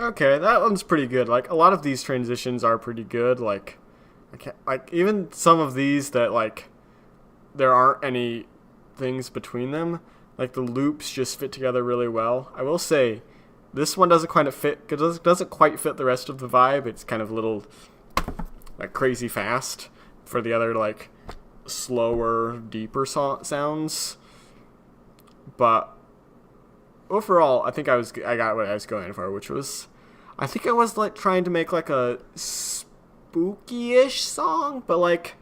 Okay, that one's pretty good. Like, a lot of these transitions are pretty good. Like, even some of these that, like, there aren't any things between them. Like, the loops just fit together really well. I will say, this one doesn't quite fit the rest of the vibe. It's kind of a little, like, crazy fast for the other, like, slower, deeper sounds. But overall, I think I got what I was going for, which was, I think I was like trying to make like a spooky-ish song, but like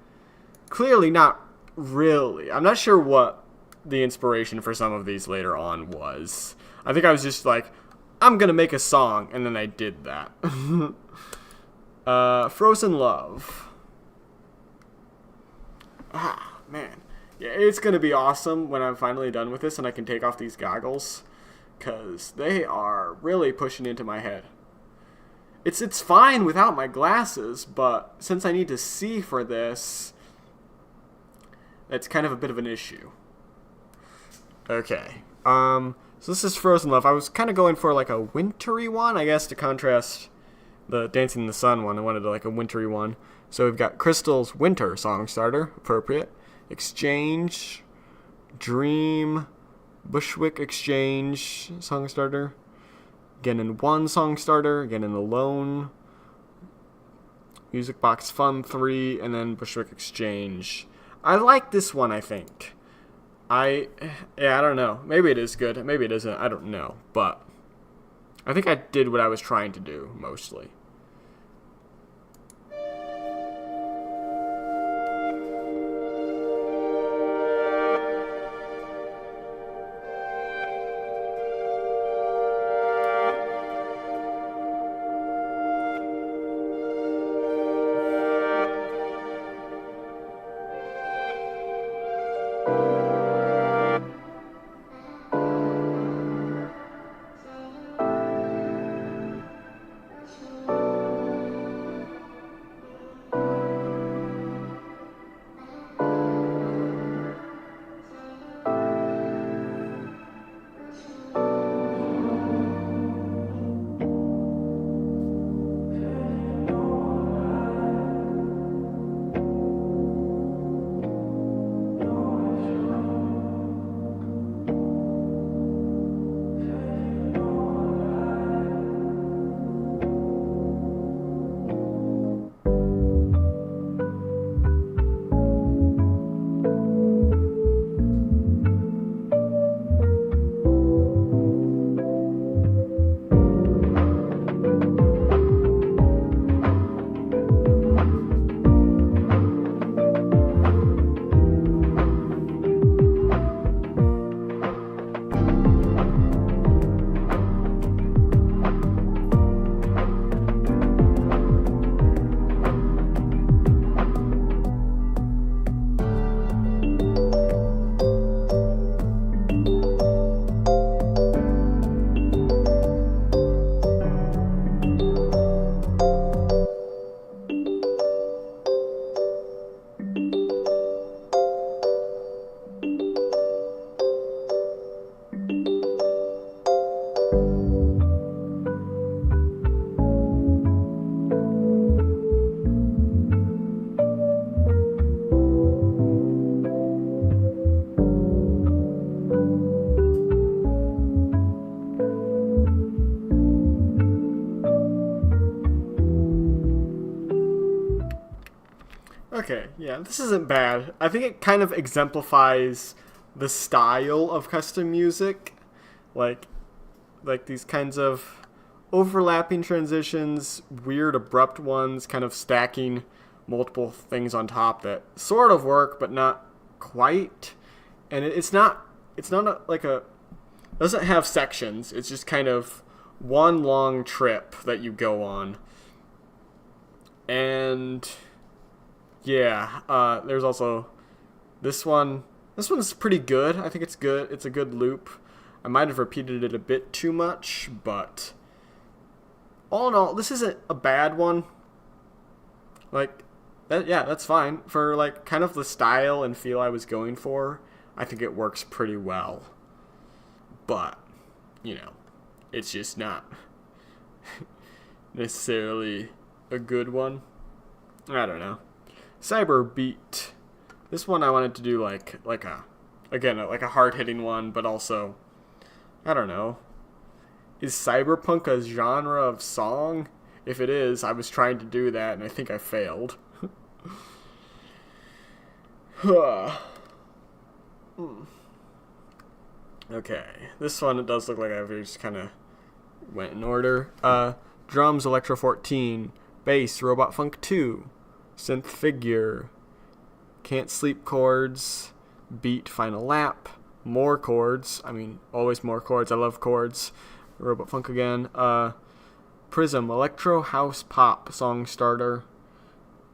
clearly not really. I'm not sure what the inspiration for some of these later on was. I think I was just like, I'm gonna make a song, and then I did that. Frozen Love. Ah, man. Yeah, it's gonna be awesome when I'm finally done with this and I can take off these goggles, because they are really pushing into my head. It's fine without my glasses, but since I need to see for this, it's kind of a bit of an issue. Okay. So this is Frozen Love. I was kind of going for like a wintry one, I guess, to contrast the Dancing in the Sun one. I wanted like a wintry one. So we've got Crystal's Winter song starter, appropriate. Exchange, Dream, Bushwick Exchange song starter. Again in 1 song starter, again in Alone. Music Box Fun 3, and then Bushwick Exchange. I like this one, I think. I don't know. Maybe it is good. Maybe it isn't. I don't know. But I think I did what I was trying to do, mostly. Okay, yeah, this isn't bad. I think it kind of exemplifies the style of custom music. Like these kinds of overlapping transitions, weird abrupt ones, kind of stacking multiple things on top that sort of work but not quite. And it's not doesn't have sections. It's just kind of one long trip that you go on. And yeah, there's also this one. This one's pretty good. I think it's good. It's a good loop. I might have repeated it a bit too much, but all in all, this isn't a bad one. Like, that's fine. For, like, kind of the style and feel I was going for, I think it works pretty well. But, you know, it's just not necessarily a good one. I don't know. Cyber Beat. This one I wanted to do like a hard-hitting one, but also, I don't know. Is cyberpunk a genre of song? If it is, I was trying to do that, and I think I failed. Okay, this one, it does look like I just kind of went in order. Drums, Electro 14. Bass, Robot Funk 2. Synth Figure. Can't Sleep chords. Beat, Final Lap. More chords. I mean, always more chords. I love chords. Robot Funk again. Prism, Electro House Pop Song Starter.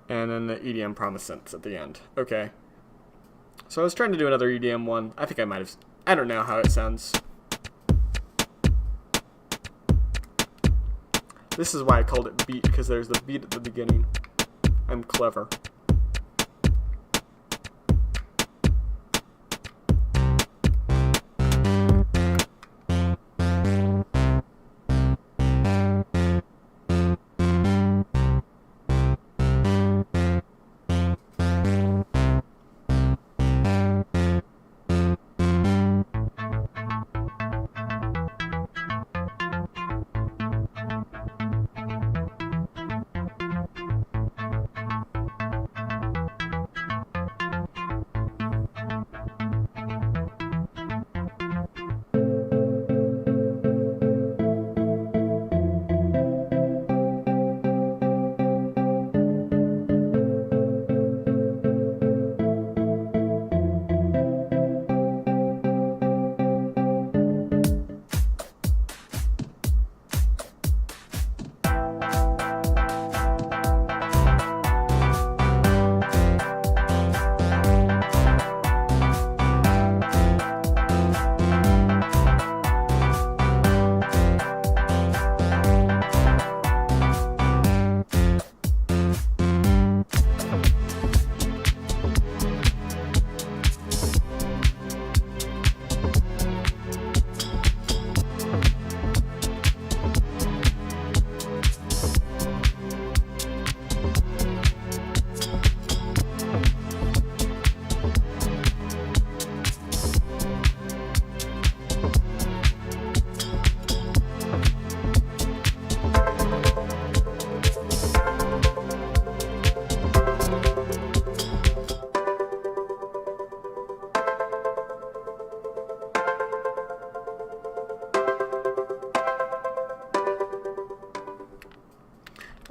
And then the EDM Promise Synths at the end. Okay. So I was trying to do another EDM one. I think I might have... I don't know how it sounds. This is why I called it beat, because there's the beat at the beginning. I'm clever.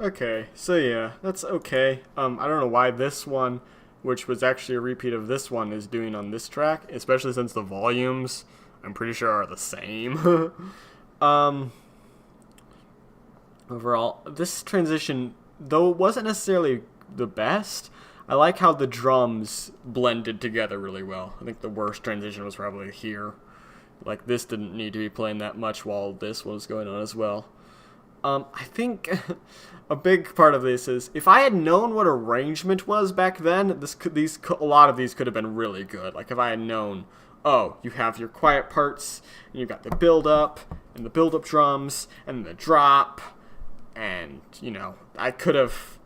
Okay, so yeah, that's okay. I don't know why this one, which was actually a repeat of this one, is doing on this track, especially since the volumes, I'm pretty sure, are the same. Overall, this transition, though it wasn't necessarily the best, I like how the drums blended together really well. I think the worst transition was probably here. Like, this didn't need to be playing that much while this was going on as well. I think a big part of this is, if I had known what arrangement was back then, a lot of these could have been really good. Like, if I had known, oh, you have your quiet parts, and you've got the build-up, and the build-up drums, and the drop, and, you know, I could have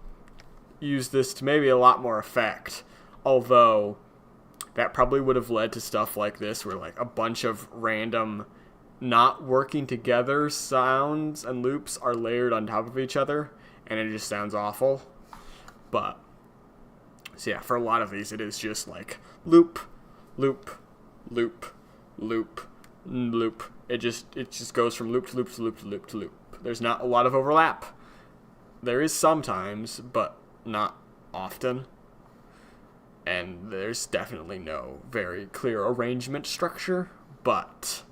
used this to maybe a lot more effect. Although, that probably would have led to stuff like this, where, like, a bunch of random not working together sounds and loops are layered on top of each other, and it just sounds awful. But so yeah, for a lot of these it is just like loop, loop, loop, loop, loop. It just goes from loop to loop to loop to loop to loop. There's not a lot of overlap. There is sometimes, but not often. And there's definitely no very clear arrangement structure, but